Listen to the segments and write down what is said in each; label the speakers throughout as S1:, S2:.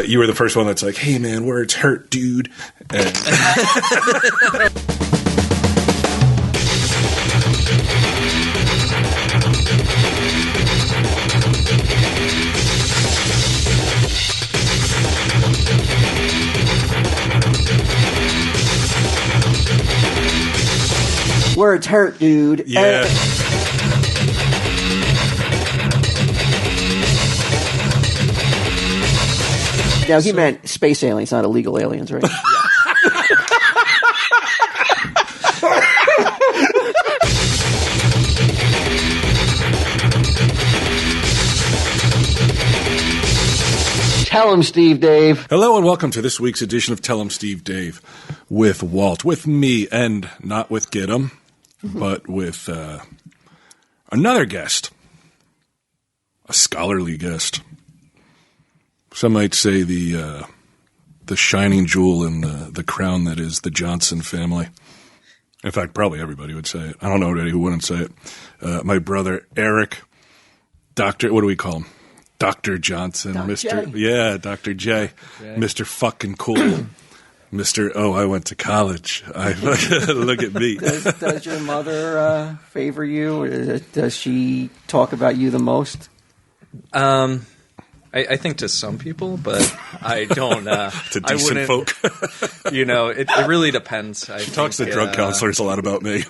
S1: you were the first one that's like, hey, man, words hurt, dude. And
S2: words hurt, dude.
S1: yeah.
S2: Now, he meant space aliens, not illegal aliens, right? Tell him, Steve Dave.
S1: Hello and welcome to this week's edition of Tell 'em Steve Dave with Walt, with me, and not with Get 'em, but with another guest, a scholarly guest. Some might say the shining jewel in the crown that is the Johnson family. In fact, probably everybody would say it. I don't know anybody who wouldn't say it. My brother Eric, Dr. What do we call him? Dr. Johnson,
S2: Doc
S1: Mr.
S2: J.
S1: Yeah, Dr. J, Mr. fucking cool, Mr. Oh, I went to college. Look at me.
S2: Does your mother favor you? Does she talk about you the most?
S3: I think to some people, but I don't.
S1: To decent folk.
S3: It really depends.
S1: She talks to drug counselors a lot about me.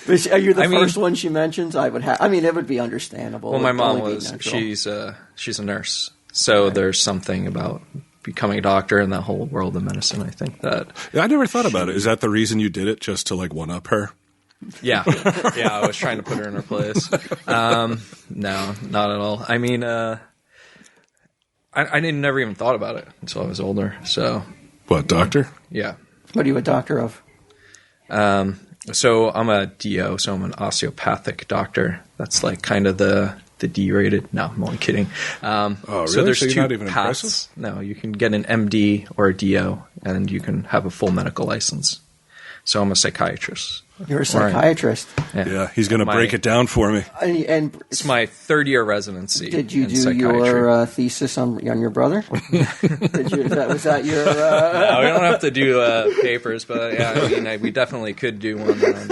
S2: Are you the first one she mentions? It would be understandable.
S3: Well, my mom was. She's a nurse, so there's something about becoming a doctor in that whole world of medicine. I think that.
S1: Yeah, I never thought about it. Is that the reason you did it, just to like one up her?
S3: Yeah, I was trying to put her in her place. No, not at all. I mean, I never even thought about it until I was older. So,
S1: what, doctor?
S3: Yeah.
S2: What are you a doctor of?
S3: So I'm a DO, so I'm an osteopathic doctor. That's like kind of the D-rated. No, I'm only kidding.
S1: Oh, really?
S3: So there's
S1: you're
S3: two
S1: not even
S3: paths.
S1: impressive?
S3: No, you can get an MD or a DO, and you can have a full medical license. So I'm a psychiatrist.
S2: You're a psychiatrist.
S1: Yeah, he's going to break it down for me.
S2: And
S3: it's my third-year residency.
S2: Did you do your thesis on your brother? Was that your?
S3: No, we don't have to do papers, but yeah, we definitely could do one on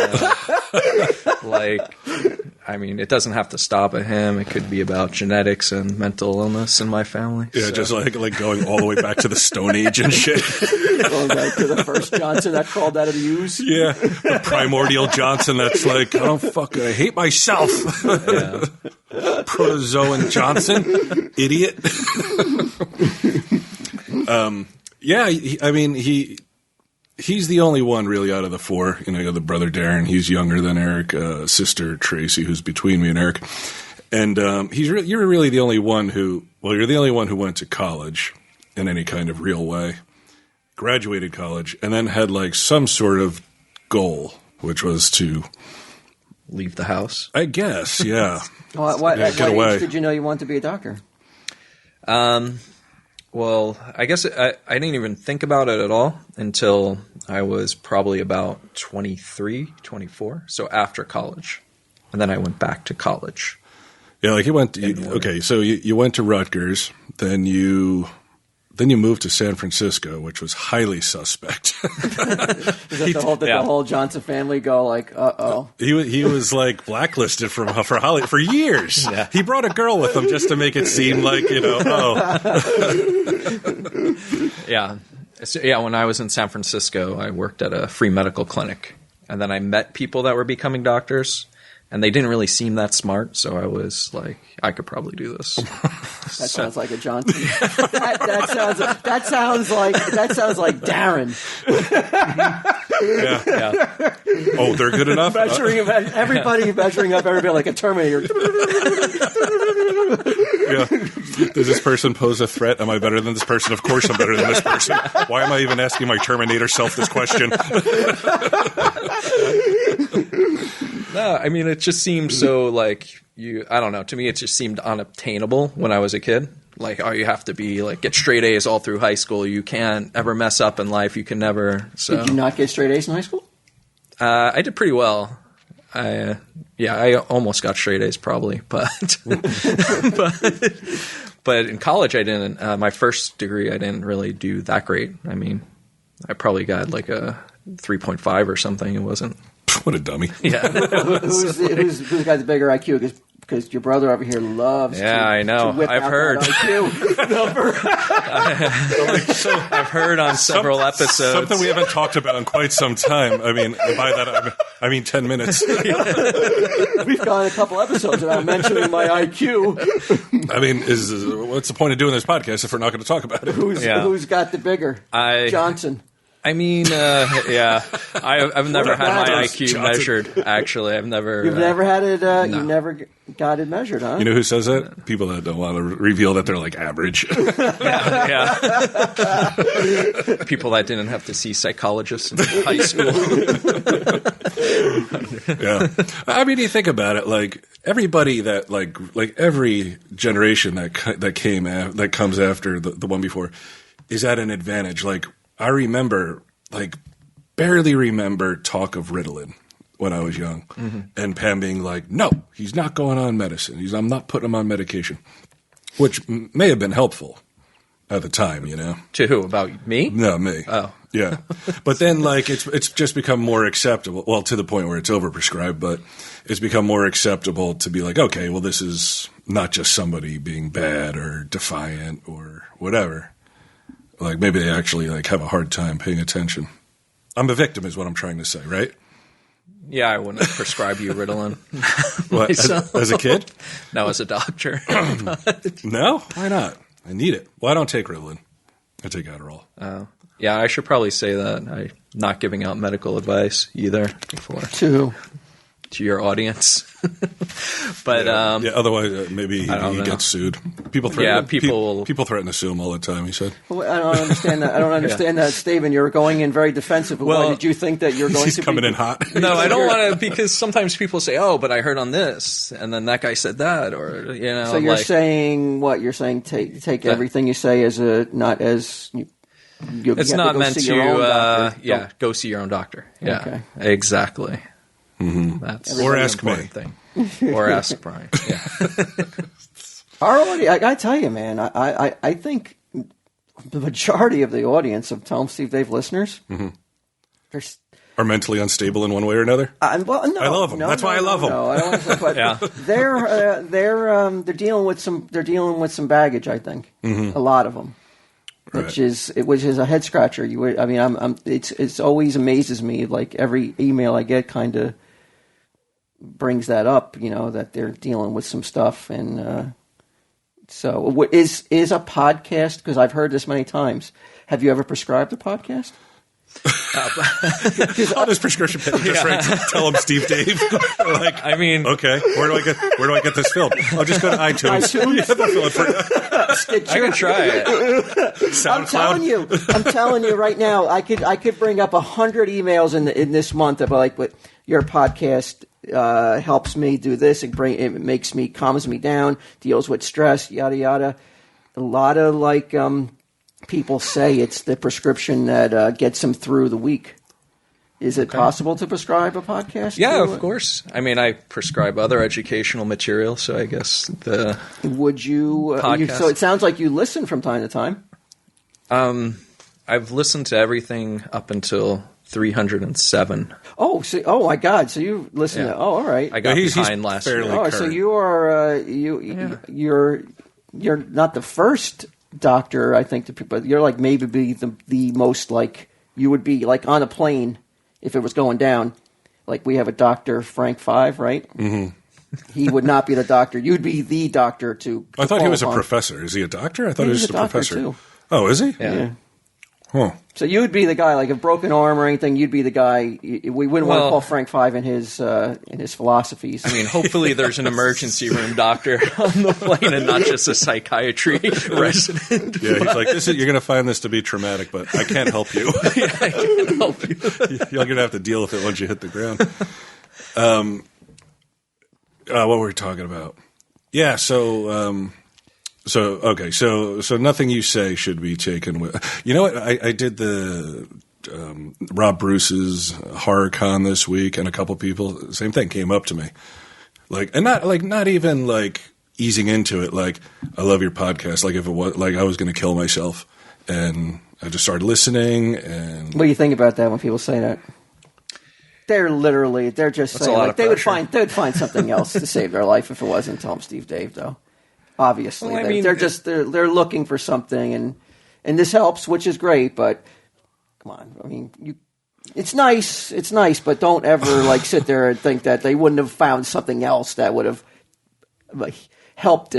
S3: it doesn't have to stop at him. It could be about genetics and mental illness in my family.
S1: Yeah,
S3: so.
S1: Just like going all the way back to the Stone Age and shit.
S2: Going back to the first Johnson that crawled out of the ooze.
S1: Yeah, the primordial Johnson that's like, I hate myself.
S3: Yeah.
S1: Protozoan Johnson, idiot. He's the only one really out of the four. You know, the brother Darren, he's younger than Eric, sister Tracy, who's between me and Eric. And you're really the only one you're the only one who went to college in any kind of real way, graduated college, and then had like some sort of goal, which was to
S3: leave the house.
S1: I guess, yeah.
S2: At what
S1: get away.
S2: age did you know you wanted to be a doctor?
S3: Well, I guess I didn't even think about it at all until I was probably about 23, 24, so after college. And then I went back to college.
S1: Yeah, like you went to, so you went to Rutgers, then you moved to San Francisco, which was highly suspect.
S2: Did the whole Johnson family go like, uh-oh? He
S1: was like blacklisted for Hollywood for years. Yeah. He brought a girl with him just to make it seem like,
S3: Yeah. So, when I was in San Francisco, I worked at a free medical clinic. And then I met people that were becoming doctors. And they didn't really seem that smart, so I was like, I could probably do this.
S2: That sounds like a Johnson. that sounds like Darren.
S1: Yeah. Oh, they're good enough.
S2: Everybody measuring up everybody like a Terminator.
S1: Yeah. Does this person pose a threat? Am I better than this person? Of course I'm better than this person. Why am I even asking my Terminator self this question?
S3: No, I mean, it just seemed so I don't know. To me, it just seemed unobtainable when I was a kid. Like, you have to be get straight A's all through high school. You can't ever mess up in life. You can never. So.
S2: Did you not get straight A's in high school?
S3: I did pretty well. I almost got straight A's probably, but But in college, I didn't. My first degree, I didn't really do that great. I mean, I probably got like a 3.5 or something. It wasn't.
S1: What a dummy.
S3: Yeah.
S2: Who's got the bigger IQ? Because your brother over here loves
S3: I know.
S2: to whip
S3: I've
S2: out
S3: heard.
S2: that IQ number.
S3: I've heard on several episodes.
S1: Something we haven't talked about in quite some time. I mean, by that, I mean 10 minutes.
S2: We've gone a couple episodes without mentioning my IQ.
S1: I mean, what's the point of doing this podcast if we're not going to talk about it?
S2: Who's got the bigger? Johnson.
S3: I mean, yeah. I've never had my IQ
S1: Johnson.
S3: measured, actually. I've never...
S2: You've never had it...
S3: No.
S2: You never got it measured, huh?
S1: You know who says that? People that don't want to reveal that they're like average.
S3: Yeah. People that didn't have to see psychologists in high school.
S1: Yeah. I mean, you think about it, like everybody that like every generation that comes after the one before is at an advantage. Like I remember, like barely remember talk of Ritalin when I was young, and Pam being like, "No, he's not going on medicine. I'm not putting him on medication," which may have been helpful at the time, you know.
S3: To who? About me?
S1: No, me.
S3: Oh.
S1: Yeah. But then, like, it's just become more acceptable. Well, to the point where it's overprescribed, but it's become more acceptable to be like, okay, well, this is not just somebody being bad or defiant or whatever. Like, maybe they actually, like, have a hard time paying attention. I'm a victim is what I'm trying to say, right?
S3: Yeah, I wouldn't prescribe you Ritalin.
S1: What, as a kid?
S3: No, as a doctor.
S1: No? Why not? I need it. Well, I don't take Ritalin. I take Adderall.
S3: Oh. Yeah, I should probably say that. I'm not giving out medical advice either before. To your audience. But
S1: yeah, otherwise maybe he gets sued. People threaten.
S3: Yeah,
S1: people threaten to sue him all the time. He said.
S2: Well, I don't understand that. I don't understand that, Stephen. You're going in very defensive. Why did you think that you're going
S1: he's
S2: to
S1: coming
S2: be
S1: in hot?
S3: No, I don't want to, because sometimes people say, "Oh, but I heard on this," and then that guy said that, or you know.
S2: So you're saying what? You're saying take everything you say as not as.
S3: It's not meant to. Go see your own doctor. Yeah, okay. Exactly.
S1: Mm-hmm.
S3: That's
S1: or ask me.
S3: Thing. Or ask Brian. Yeah.
S2: I gotta tell you, man. I think the majority of the audience of Tell 'em Steve Dave listeners
S1: are mentally unstable in one way or another.
S2: Well, no,
S1: I love them. That's why I love them.
S2: No, I don't want to say, but they're dealing with some baggage. I think a lot of them. Which is a head scratcher. It's always amazes me. Like every email I get, kind of brings that up. You know that they're dealing with some stuff, and so what is a podcast? Because I've heard this many times. Have you ever prescribed a podcast?
S1: On his prescription pen, just writes, "Tell him Steve Dave." Like, I mean, okay, where do I get this filled? I'll just go to iTunes. Yeah, they'll fill it for you.
S3: I can try it.
S2: I'm telling you right now. I could bring up 100 emails in this month about like what your podcast helps me do this. It calms me down, deals with stress, yada yada. A lot of like. People say it's the prescription that gets them through the week. Is it possible to prescribe a podcast?
S3: Yeah, of course. I mean, I prescribe other educational material, so I guess the
S2: Would you so it sounds like you listen from time to time.
S3: I've listened to everything up until 307.
S2: Oh, oh my God! So you listen to? Oh, all right.
S3: I got behind last year.
S2: Oh, so you are you're not the first doctor, I think, to people. You're like maybe the most like you would be like on a plane if it was going down. Like we have a Dr. Frank Five, right? Mm-hmm. He would not be the doctor. You'd be the doctor to.
S1: I thought he was a professor. Is he a doctor? I thought he was just a professor too. Oh, is he?
S2: Yeah.
S1: Huh.
S2: So you would be the guy, like a broken arm or anything. You'd be the guy. We wouldn't want to call Frank Five in his philosophies.
S3: I mean, hopefully there's an emergency room doctor on the plane and not just a psychiatry resident.
S1: Yeah, he's like, you're going to find this to be traumatic, but I can't help you.
S3: Yeah, I can't help you.
S1: You're going to have to deal with it once you hit the ground. What were we talking about? Yeah, so nothing you say should be taken with. You know what? I did the Rob Bruce's horror con this week, and a couple people, same thing, came up to me, like, and not even like easing into it. Like, I love your podcast. Like, if it was like I was going to kill myself, and I just started listening. And
S2: what do you think about that when people say that? They're just saying like they would find something else to save their life if it wasn't Tell 'em Steve Dave, though. Obviously,
S3: well, I mean,
S2: they're looking for something, and this helps, which is great. But come on, I mean, it's nice, but don't ever like sit there and think that they wouldn't have found something else that would have like, helped.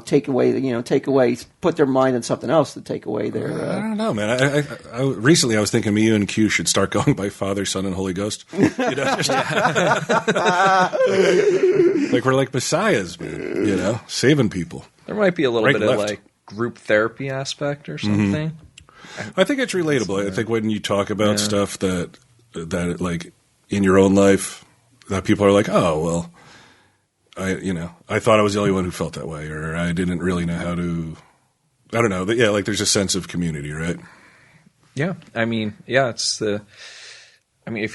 S2: Take away, put their mind on something else to take away their.
S1: I don't know, man. I recently I was thinking me and Q should start going by Father, Son, and Holy Ghost. Like we're like messiahs, man. Saving people.
S3: There might be a little bit of like group therapy aspect or something.
S1: I think it's relatable. I think when you talk about stuff that like in your own life, that people are like, oh well. I thought I was the only one who felt that way, or I didn't really know how to. I don't know. Yeah, like there's a sense of community, right?
S3: Yeah, I mean, if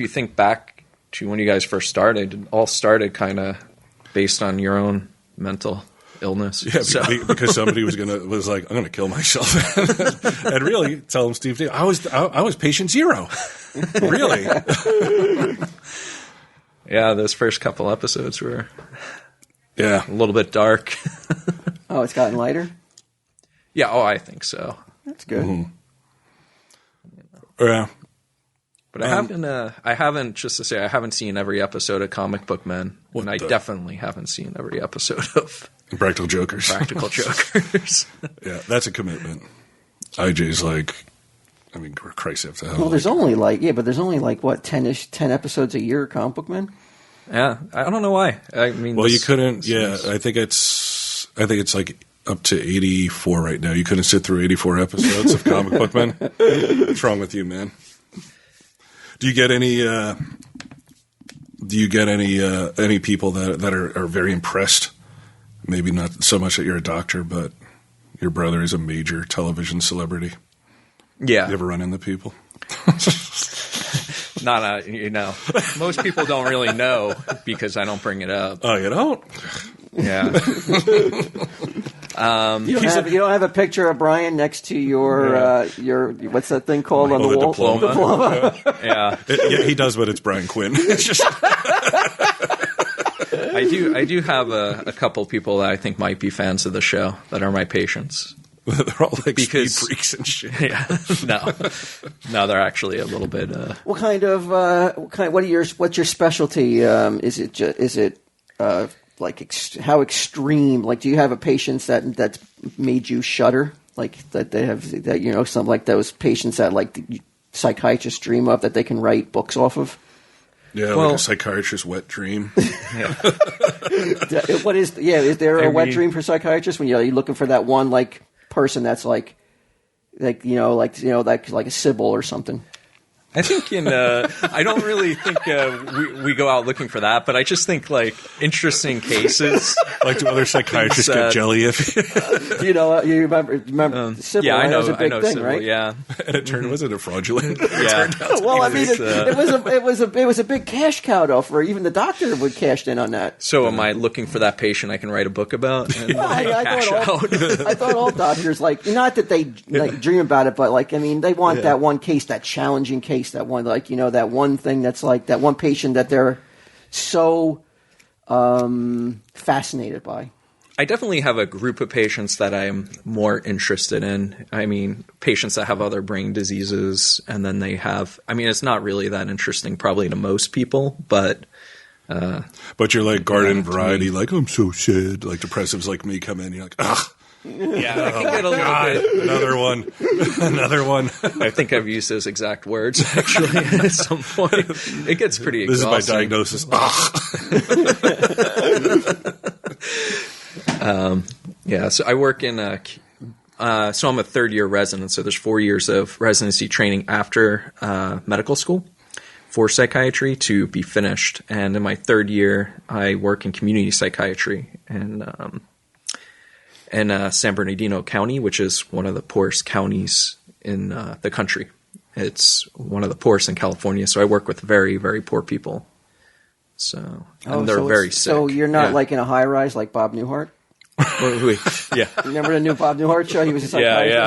S3: you think back to when you guys first started, it all started kind of based on your own mental illness.
S1: Yeah, because somebody was like, I'm gonna kill myself, and really tell him, Steve, I was patient zero, really.
S3: Yeah, those first couple episodes were.
S1: Yeah.
S3: A little bit dark.
S2: Oh, it's gotten lighter?
S3: Yeah, I think so.
S2: That's good.
S1: Mm-hmm. Yeah.
S3: But I haven't seen every episode of Comic Book Men. And I definitely haven't seen every episode of
S1: Practical Jokers. Yeah, that's a commitment. IJ's like, I mean, Christ, have to have.
S2: Well, there's only what, 10 episodes a year of Comic Book Men?
S3: Yeah, I don't know why. I mean,
S1: well, you couldn't. Yeah, I think it's like up to 84 right now. You couldn't sit through 84 episodes of Comic Book Men. What's wrong with you, man? Do you get any? Any people that are very impressed? Maybe not so much that you're a doctor, but your brother is a major television celebrity.
S3: Yeah,
S1: you ever run into people?
S3: Most people don't really know because I don't bring it up.
S1: Oh, you don't?
S3: Yeah.
S2: You don't have a picture of Brian next to your what's that thing called on the wall?
S3: Diploma. Yeah.
S1: He does, but it's Brian Quinn. It's just.
S3: I do have a couple people that I think might be fans of the show that are my patients.
S1: They're all like speed freaks and shit.
S3: Yeah, no, they're actually a little bit.
S2: What's your specialty? Is it how extreme? Like, do you have a patients that's made you shudder? Like that they have that some like those patients that like the psychiatrists dream of that they can write books off of.
S1: Yeah, like a psychiatrist's wet dream.
S2: Yeah. Is there a wet dream for psychiatrists when you're looking for that one like person that's like a Sybil or something?
S3: I think I don't really think we go out looking for that, but I just think like interesting cases.
S1: Like, do other psychiatrists get jelly if
S2: you remember Sybil?
S3: Yeah, I know.
S2: It was a big thing,
S3: Sybil,
S2: right?
S3: Yeah,
S1: and it turned wasn't it fraudulent?
S3: Yeah.
S2: Well, I mean, it was a big cash cow though. For even the doctor would cash in on that.
S3: So, am I looking for that patient I can write a book about? And
S2: I thought all doctors not that they dream about it, but they want that one case, that challenging case. That one, that one thing that's like that one patient that they're so fascinated by.
S3: I definitely have a group of patients that I'm more interested in. I mean, patients that have other brain diseases, and then they have. I mean, it's not really that interesting, probably to most people, but.
S1: But you're like garden variety, like I'm so sad. Like depressives like me come in, you're like, ugh.
S3: Yeah, I can get a little bit.
S1: Another one.
S3: I think I've used those exact words actually at some point. It gets pretty exhausting.
S1: This is my diagnosis.
S3: So I work in so I'm a third-year resident, so there's 4 years of residency training after medical school for psychiatry to be finished. And in my third year, I work in community psychiatry in San Bernardino County, which is one of the poorest counties in the country. It's one of the poorest in California, so I work with very, very poor people. So and they're very sick.
S2: So you're not like in a high rise like Bob Newhart.
S3: Yeah.
S2: Remember the new Bob Newhart show? He was just like,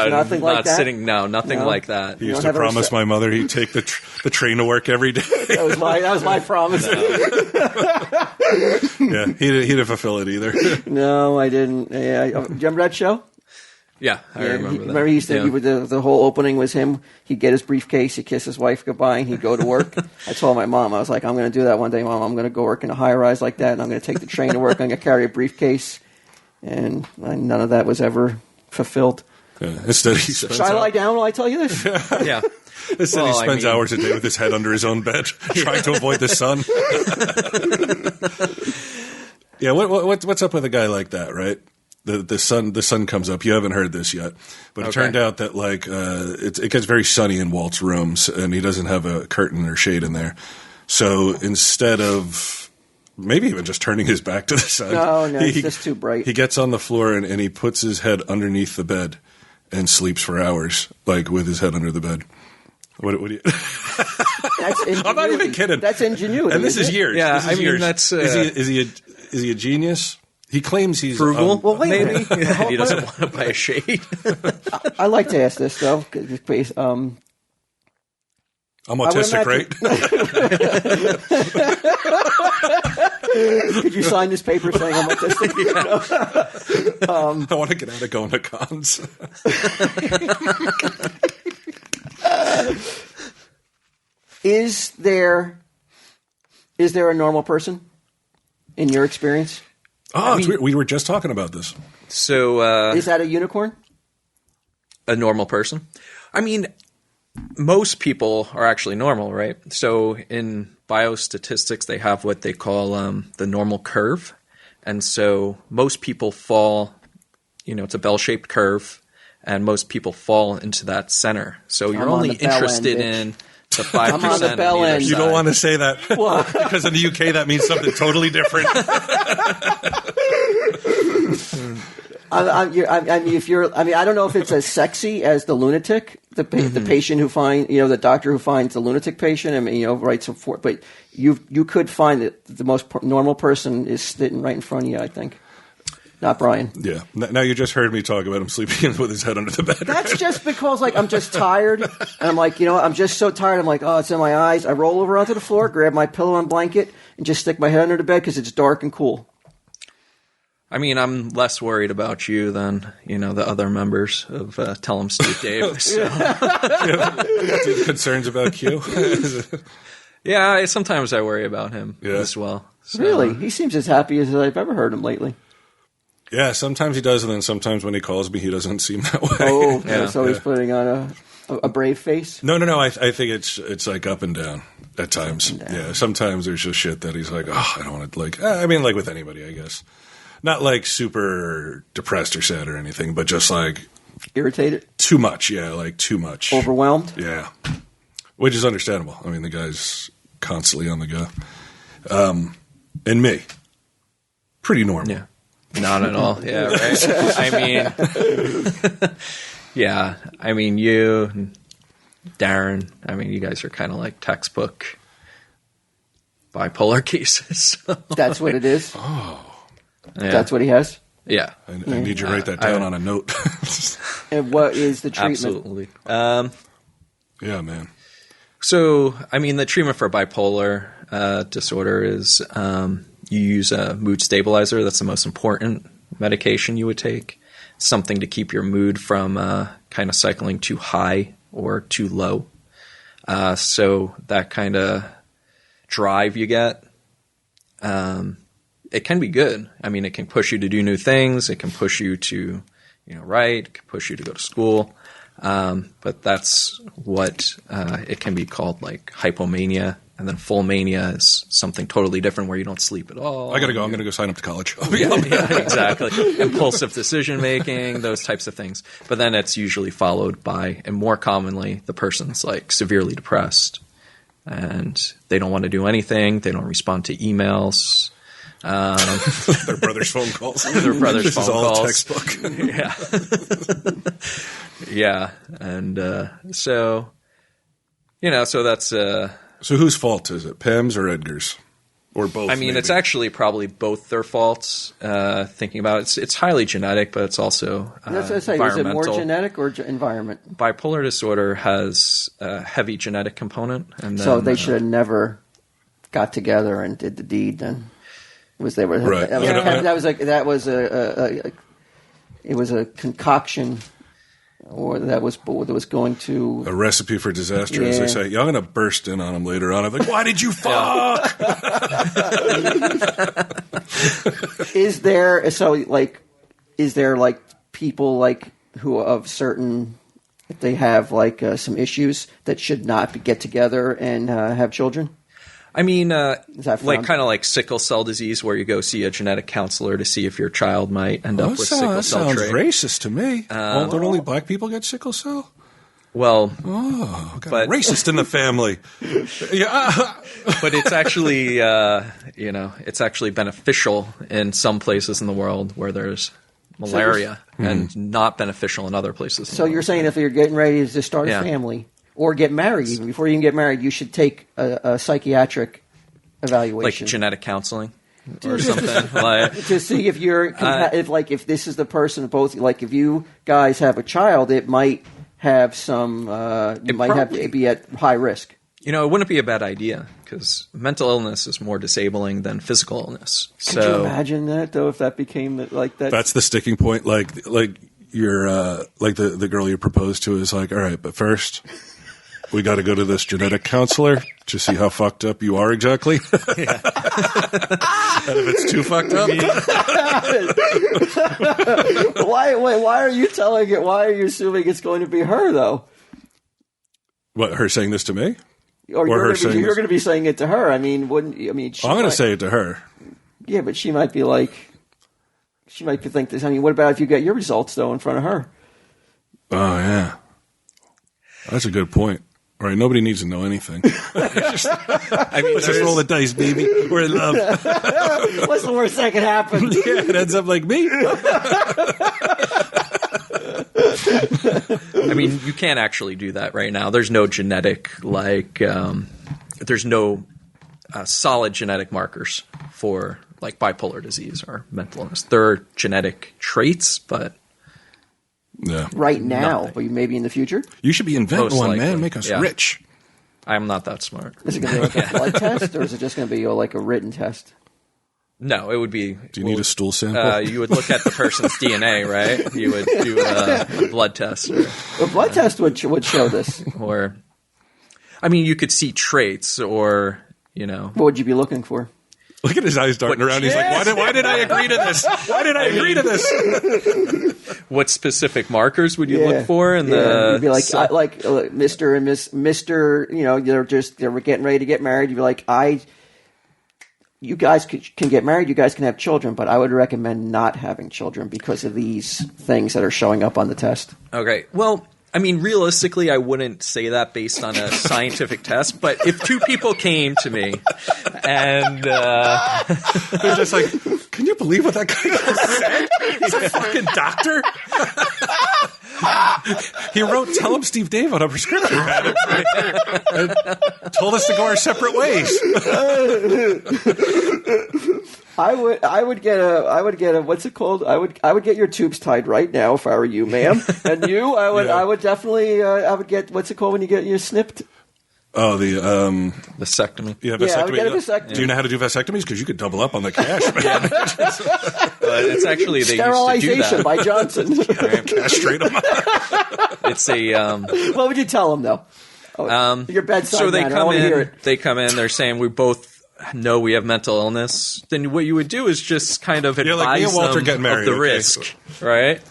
S2: nothing like that.
S3: Nothing like that.
S1: He used to promise my mother he'd take the train to work every day.
S2: That was my promise.
S1: Yeah, he didn't fulfill it either.
S2: No, I didn't. Yeah, do you remember that show?
S3: Yeah, I remember that.
S2: Remember he used to, the whole opening was him. He'd get his briefcase, he'd kiss his wife goodbye, and he'd go to work. I told my mom, I was like, I'm going to do that one day, Mom. I'm going to go work in a high rise like that, and I'm going to take the train to work. I'm going to carry a briefcase. And none of that was ever fulfilled.
S1: Instead,
S2: should I lie down while I tell you this?
S3: Yeah.
S1: Instead, he spends hours a day with his head under his own bed, trying to avoid the sun. Yeah, what's up with a guy like that, right? The sun comes up. You haven't heard this yet, but it turned out that it gets very sunny in Walt's rooms, and he doesn't have a curtain or shade in there. So instead of maybe even just turning his back to the sun,
S2: no, it's just too bright.
S1: He gets on the floor and he puts his head underneath the bed and sleeps for hours, like with his head under the bed. What do you?
S2: That's ingenuity.
S1: I'm not even kidding.
S2: That's ingenuity.
S1: And this is years.
S3: Yeah,
S1: years.
S3: That's.
S1: Is he a genius? He claims he's
S3: frugal.
S2: Well, wait,
S3: maybe he doesn't want to buy a shade.
S2: I like to ask this though.
S1: I'm autistic, right?
S2: Could you sign this paper saying I'm autistic?
S1: I want to get out of going to cons.
S2: Is there a normal person in your experience?
S1: Oh, we were just talking about this.
S3: So
S2: is that a unicorn?
S3: A normal person? I mean, most people are actually normal, right? So in biostatistics, they have what they call the normal curve. And so most people fall, it's a bell-shaped curve, and most people fall into that center. So you're only interested in the 5%
S2: I'm on the bell end.
S1: You don't want to say that. Because in the UK, that means something totally different.
S2: I don't know if it's as sexy as the lunatic, the patient who the doctor who finds the lunatic patient and writes a report. But you could find that the most normal person is sitting right in front of you. I think, not Brian.
S1: Yeah. Now you just heard me talk about him sleeping with his head under the bed.
S2: That's just because I'm just tired, and I'm I'm just so tired. I'm like, oh, it's in my eyes. I roll over onto the floor, grab my pillow and blanket, and just stick my head under the bed because it's dark and cool.
S3: I mean, I'm less worried about you than, the other members of Tell 'em Steve Dave. So.
S1: Concerns about Q?
S3: Yeah, sometimes I worry about him as well.
S2: So. Really? He seems as happy as I've ever heard him lately.
S1: Yeah, sometimes he does, and then sometimes when he calls me, he doesn't seem that way.
S2: Oh, yeah. So he's putting on a brave face?
S1: No. I think it's like up and down at times. Yeah, sometimes there's just shit that he's like, oh, I don't want to, like with anybody, I guess. Not like super depressed or sad or anything, but just like
S2: irritated.
S1: Too much, yeah, like too much.
S2: Overwhelmed?
S1: Yeah. Which is understandable. I mean, the guy's constantly on the go. And me. Pretty normal.
S3: Yeah. Not at all. Yeah, right. I mean, yeah. I mean, you and Darren, you guys are kind of like textbook bipolar cases. So.
S2: That's what it is?
S1: Oh.
S2: Yeah. That's what he has?
S3: Yeah.
S1: I need you to write that down on a note.
S2: And what is the treatment?
S3: Absolutely.
S1: Yeah, man.
S3: So, the treatment for bipolar disorder is you use a mood stabilizer. That's the most important medication you would take. Something to keep your mood from kind of cycling too high or too low. So that kind of drive you get, it can be good. It can push you to do new things. It can push you to, write. It can push you to go to school. But that's what it can be called, like hypomania. And then full mania is something totally different where you don't sleep at all.
S1: I got to go. I'm going to go sign up to college.
S3: Yeah, exactly. Impulsive decision making, those types of things. But then it's usually followed by, and more commonly, the person's like severely depressed. And they don't want to do anything. They don't respond to emails.
S1: Their brother's phone calls.
S3: Their brother's phone calls.
S1: This is all textbook.
S3: Yeah. Yeah. And so, so that's...
S1: So whose fault is it? Pam's or Edgar's? Or both?
S3: I mean,
S1: maybe?
S3: it's actually probably both their faults. Thinking about it, it's highly genetic, but it's also
S2: That's what I say. Is it more genetic or environment?
S3: Bipolar disorder has a heavy genetic component, and then,
S2: So they should have never got together and did the deed. Then was they were
S1: Right.
S2: that was a concoction, or that was going to
S1: a recipe for disaster, as they say. Yeah, I'm going to burst in on them later on. I'm like, why did you fuck?
S2: Is there people like who of certain, if they have some issues that should not get together and have children?
S3: I mean,
S2: that
S3: like kind of like sickle cell disease, where you go see a genetic counselor to see if your child might end up with sickle cell
S1: sounds
S3: trait.
S1: racist to me. Don't only black people get sickle cell?
S3: Well,
S1: got a racist in the family. Yeah,
S3: but it's actually, it's actually beneficial in some places in the world where there's malaria, and not beneficial in other places.
S2: So you're saying if you're getting ready to start a family or get married, even before you can get married, you should take a psychiatric evaluation,
S3: like genetic counseling or something,
S2: to see if you're if this is the person. Both if you guys have a child, it might have some. Be at high risk.
S3: It wouldn't be a bad idea because mental illness is more disabling than physical illness.
S2: Could you imagine that though? If that became that.
S1: That's the sticking point. Like you're the girl you proposed to is like, all right, but first we got to go to this genetic counselor to see how fucked up you are exactly.
S3: Yeah.
S1: And if it's too fucked up,
S2: why are you telling it? Why are you assuming it's going to be her though?
S1: What, her saying this to me?
S2: Or you're going to be saying it to her. I mean, wouldn't you? I mean,
S1: I'm going to say it to her.
S2: Yeah, but she might be think this. I mean, what about if you get your results though in front of her?
S1: Oh yeah, that's a good point. All right, nobody needs to know anything. Let's just roll the dice, baby. We're in love.
S2: What's the worst that could happen?
S1: Yeah, it ends up like me.
S3: I mean, you can't actually do that right now. There's no genetic, there's no solid genetic markers for bipolar disease or mental illness. There are genetic traits, but
S2: right now,
S3: nothing.
S2: but maybe in the future.
S1: You should be inventing
S3: Most
S1: one,
S3: likely.
S1: man. Make us rich.
S3: I'm not that smart.
S2: Is it going to be a blood test, or is it just going to be a written test?
S3: No, it would be.
S1: Do you need a stool sample?
S3: You would look at the person's DNA, right? You would do a blood test.
S2: A blood test would show this.
S3: Or, I mean, you could see traits, or
S2: What would you be looking for?
S1: Look at his eyes darting around. He's like, why did I agree to this? Why did I agree to this?
S3: What specific markers would you look for? And
S2: you'd be like, Mr. and Mr. They were getting ready to get married. You'd be like, you guys can get married. You guys can have children, but I would recommend not having children because of these things that are showing up on the test.
S3: Okay. Well, I mean, realistically, I wouldn't say that based on a scientific test, but if two people came to me and
S1: they're just like, can you believe what that guy just said? He's a fucking doctor. He wrote "Tell him Steve Dave" on a prescription pad and told us to go our separate ways.
S2: I would get a what's it called? I would get your tubes tied right now if I were you, ma'am. And you, I would definitely I would get what's it called when you get your snipped?
S1: Oh, the
S3: vasectomy.
S1: Yeah, vasectomy.
S2: Yeah, I would get a vasectomy.
S1: Do you know how to do vasectomies? Because you could double up on the cash.
S3: It's actually they
S2: sterilization
S3: used to do that.
S2: by Johnson.
S1: Castrate them.
S3: It's a.
S2: What would you tell them though? Your bedside
S3: So they
S2: manner.
S3: come
S2: I hear it.
S3: in. They come in. They're saying we both know we have mental illness. Then what you would do is just kind of advise
S1: like me and Walt are
S3: them
S1: getting married,
S3: of the
S1: okay.
S3: risk, right?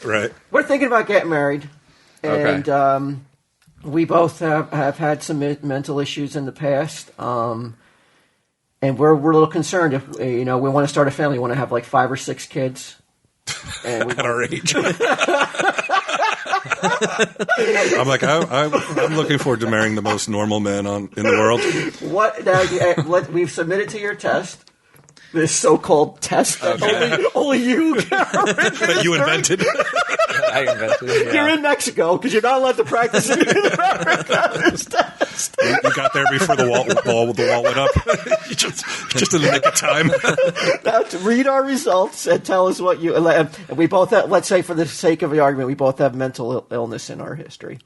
S1: Right.
S2: We're thinking about getting married, and
S3: Okay.
S2: We both have had some mental issues in the past, and we're a little concerned if we want to start a family, we want to have 5 or 6 kids. And
S1: At our age. I'm like, I'm looking forward to marrying the most normal man in the world.
S2: We've submitted to your test. This so-called test that only you can
S1: that you invented.
S3: I invented it. Yeah.
S2: You're in Mexico because you're not allowed to practice it in America. This test.
S1: You got there before the wall went up. You just in the nick of time.
S2: Now, to read our results and tell us what you. And we both have, let's say, for the sake of the argument, we both have mental illness in our history.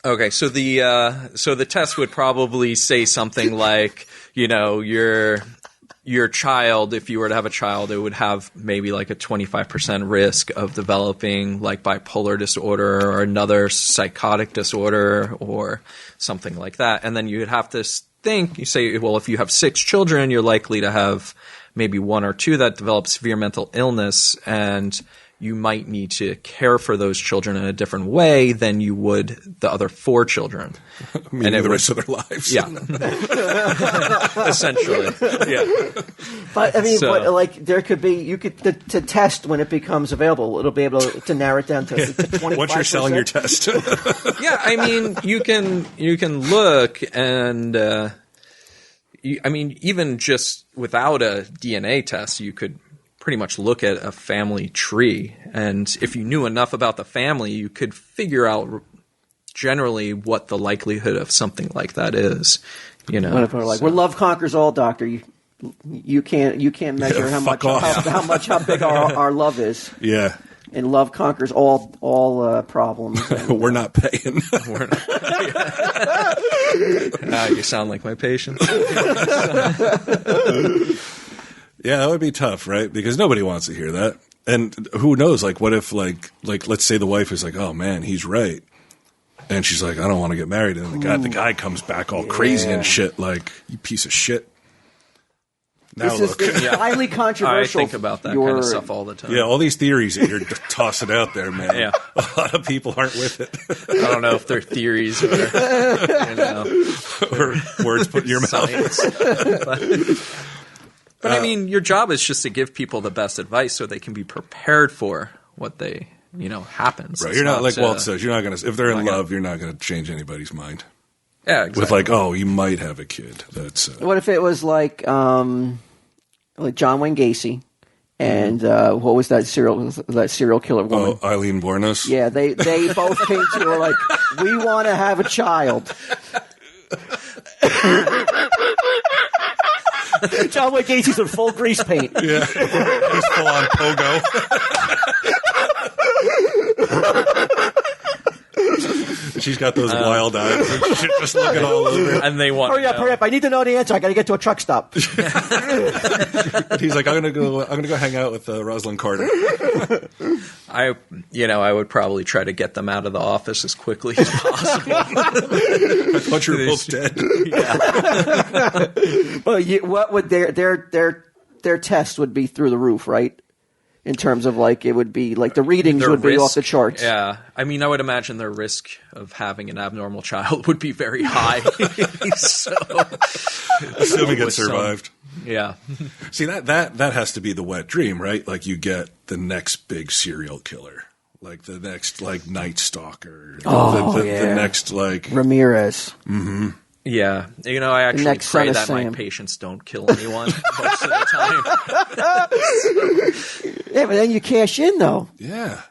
S3: Okay, so the test would probably say something like, your child, if you were to have a child, it would have maybe like a 25% risk of developing like bipolar disorder or another psychotic disorder or something like that. And then you'd have to think, you say, well, if you have 6 children, you're likely to have maybe 1 or 2 that develop severe mental illness, and you might need to care for those children in a different way than you would the other 4 children.
S1: Meaning the rest of their lives.
S3: Yeah. Essentially. Yeah.
S2: But I mean, there could be, you could, to test when it becomes available, it'll be able to narrow it down to 25%.
S1: Once you're selling your test.
S3: Yeah, I mean, you can look and, even just without a DNA test, you could pretty much look at a family tree, and if you knew enough about the family, you could figure out generally what the likelihood of something like that is.
S2: Where love conquers all, doctor. You can't measure how big our love is.
S1: Yeah.
S2: And love conquers all problems.
S1: We're not paying.
S3: We're not. You sound like my patient.
S1: Yeah, that would be tough, right? Because nobody wants to hear that. And who knows, like, what if, like let's say the wife is like, oh, man, he's right. And she's like, I don't want to get married. And the guy comes back all crazy and shit, like, you piece of shit. Now
S2: this is highly controversial.
S3: I think about that kind of stuff all the time.
S1: Yeah, all these theories that you're tossing out there, man.
S3: Yeah.
S1: A lot of people aren't with it.
S3: I don't know if they're theories or,
S1: or words put in your
S3: science. But I mean, your job is just to give people the best advice so they can be prepared for what they, happens.
S1: Right. You're not like Walt says. You're not going to, if they're in love, you're not going to change anybody's mind.
S3: Yeah, exactly.
S1: With like, oh, you might have a kid. That's.
S2: What if it was like John Wayne Gacy and what was that serial killer woman?
S1: Oh, Eileen Bornos.
S2: Yeah, they both came to her like, we want to have a child. John Wayne Gacy's in full grease paint.
S1: Yeah, he's full on pogo. She's got those wild eyes. She's just looking all over.
S3: And they want.
S2: Hurry up! I need to know the answer. I got to get to a truck stop.
S1: He's like, I'm gonna go hang out with Rosalind Carter.
S3: I would probably try to get them out of the office as quickly as possible.
S1: I thought you were both dead.
S2: Yeah. Well, what would their test would be through the roof, right? In terms of like, it would be like the readings would be off the charts.
S3: Yeah. I mean, I would imagine their risk of having an abnormal child would be very high. So,
S1: assuming it survived.
S3: Yeah.
S1: See, that has to be the wet dream, right? Like you get the next big serial killer. Like the next like Night Stalker. The next like
S2: Ramirez.
S1: Mm-hmm.
S3: Yeah. I actually pray that my patients don't kill anyone most of the time.
S2: Yeah, but then you cash in, though.
S1: Yeah.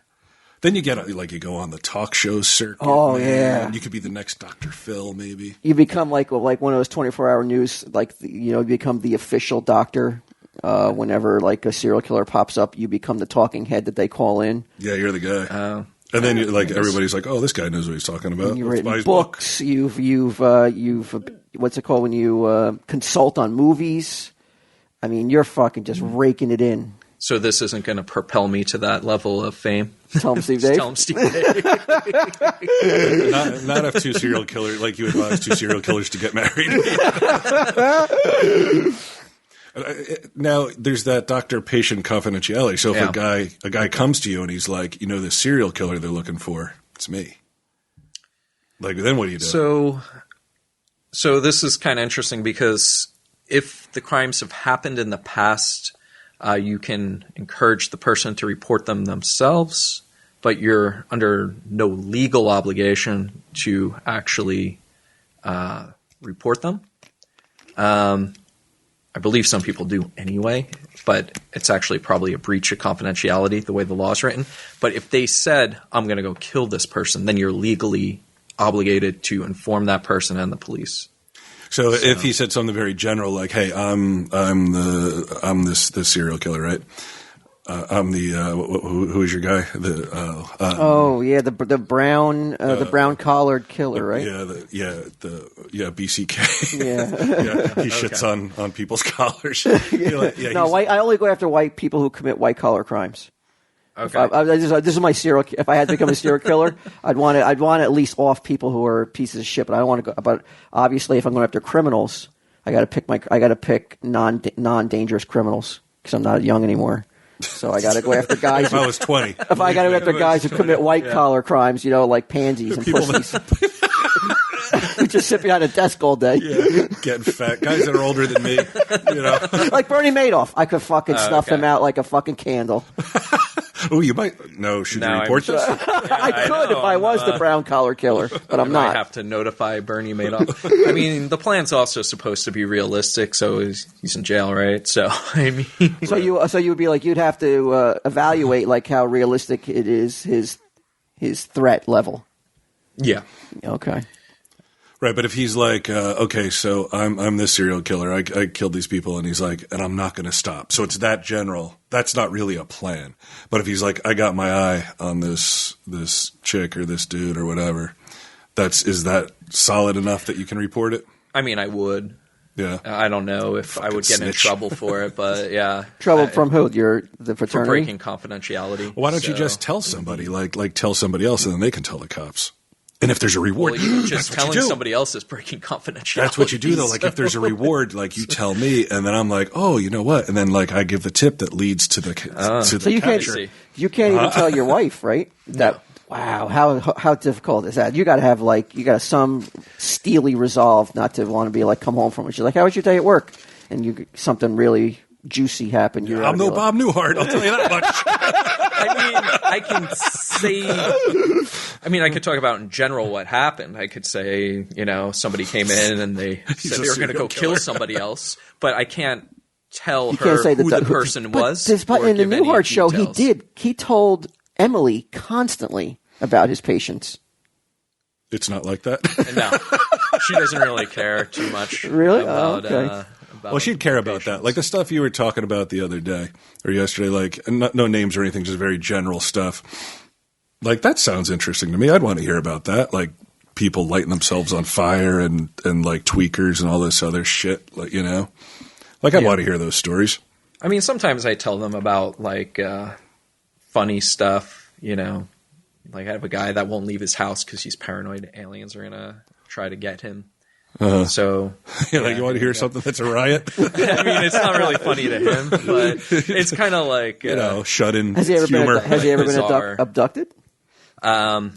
S1: Then you get, like, you go on the talk show circuit.
S2: Oh,
S1: man.
S2: yeah.
S1: You could be the next Dr. Phil, maybe.
S2: You become like one of those 24-hour news, like, you become the official doctor. Whenever, like, a serial killer pops up, you become the talking head that they call in.
S1: Yeah, you're the guy. And then, everybody's like, "Oh, this guy knows what he's talking about."
S2: You've written books. You've what's it called when you consult on movies? I mean, you're fucking just raking it in.
S3: So this isn't going to propel me to that level of fame.
S2: Tell him, Steve Dave.
S3: Tell him, Steve Dave.
S1: Not if 2 serial killers, like you advise 2 serial killers to get married. Now, there's that doctor-patient confidentiality. So if a guy comes to you and he's like, this serial killer they're looking for, it's me. Like, then what do you do?
S3: So this is kind of interesting because if the crimes have happened in the past, you can encourage the person to report them themselves, but you're under no legal obligation to actually report them. I believe some people do anyway, but it's actually probably a breach of confidentiality the way the law is written. But if they said, I'm going to go kill this person, then you're legally obligated to inform that person and the police.
S1: So if he said something very general, like, "Hey, I'm this serial killer, right? I'm the who is your guy? The
S2: the brown collared killer, right?
S1: BCK.
S2: Yeah,
S1: he shits on people's collars.
S2: No, I only go after white people who commit white collar crimes.
S3: Okay.
S2: This is my serial. If I had to become a serial killer, I'd want at least off people who are pieces of shit. But I don't want to go. But obviously, if I'm going after criminals, I got to pick non-dangerous criminals because I'm not young anymore. So I got to go after guys.
S1: If I was 20,
S2: if I got to go after guys who commit white collar crimes, like pansies and pussies. Who just sit behind a desk all day.
S1: Yeah, getting fat. Guys that are older than me,
S2: Like Bernie Madoff. I could fucking snuff him out like a fucking candle.
S1: Oh, you might. No, should you report this?
S2: I could if I was the brown collar killer, but I'm not.
S3: I have to notify Bernie Madoff. I mean, the plan's also supposed to be realistic, so he's in jail, right? So, I mean.
S2: So you would be like, you'd have to evaluate like how realistic it is, his threat level.
S3: Yeah.
S2: Okay.
S1: Right, but if he's like, okay, so I'm this serial killer, I killed these people, and he's like, and I'm not going to stop. So it's that general. That's not really a plan. But if he's like, I got my eye on this chick or this dude or whatever, is that solid enough that you can report it?
S3: I mean, I would.
S1: Yeah.
S3: I don't know if I would get in trouble for it, but yeah.
S2: Trouble from who? The fraternity?
S3: For breaking confidentiality.
S1: Well, why don't you just tell somebody, like tell somebody else, and then they can tell the cops? And if there's a reward,
S3: just telling somebody else is breaking confidentiality.
S1: That's what you do, though. Like, if there's a reward, like, you tell me, and then I'm like, oh, you know what? And then, like, I give the tip that leads to the
S2: so you
S1: capture.
S2: You can't even tell your wife, right? Wow, how difficult is that? You got to have some steely resolve not to want to be like, come home from it. She's like, how was your day at work? And something really juicy happened.
S1: I'm no Bob Newhart. I'll tell you that much.
S3: I could talk about in general what happened. I could say, somebody came in and they said they were going to go kill somebody else, but I can't tell her who the person was.
S2: But in the Newhart show, he did. He told Emily constantly about his patients.
S1: It's not like that.
S3: No, she doesn't really care too much.
S2: Really?
S3: Okay.
S1: Well, she'd care about that. Like the stuff you were talking about the other day or yesterday, like no names or anything, just very general stuff. Like, that sounds interesting to me. I'd want to hear about that. Like, people lighting themselves on fire and like tweakers and all this other shit. Like, I'd want to hear those stories.
S3: I mean, sometimes I tell them about like funny stuff, Like, I have a guy that won't leave his house because he's paranoid aliens are going to try to get him. So
S1: you want to hear something that's a riot?
S3: I mean, it's not really funny to him, but it's kind of like
S1: shut-in
S2: has he ever
S1: humor.
S2: Has he ever been abducted?
S3: No.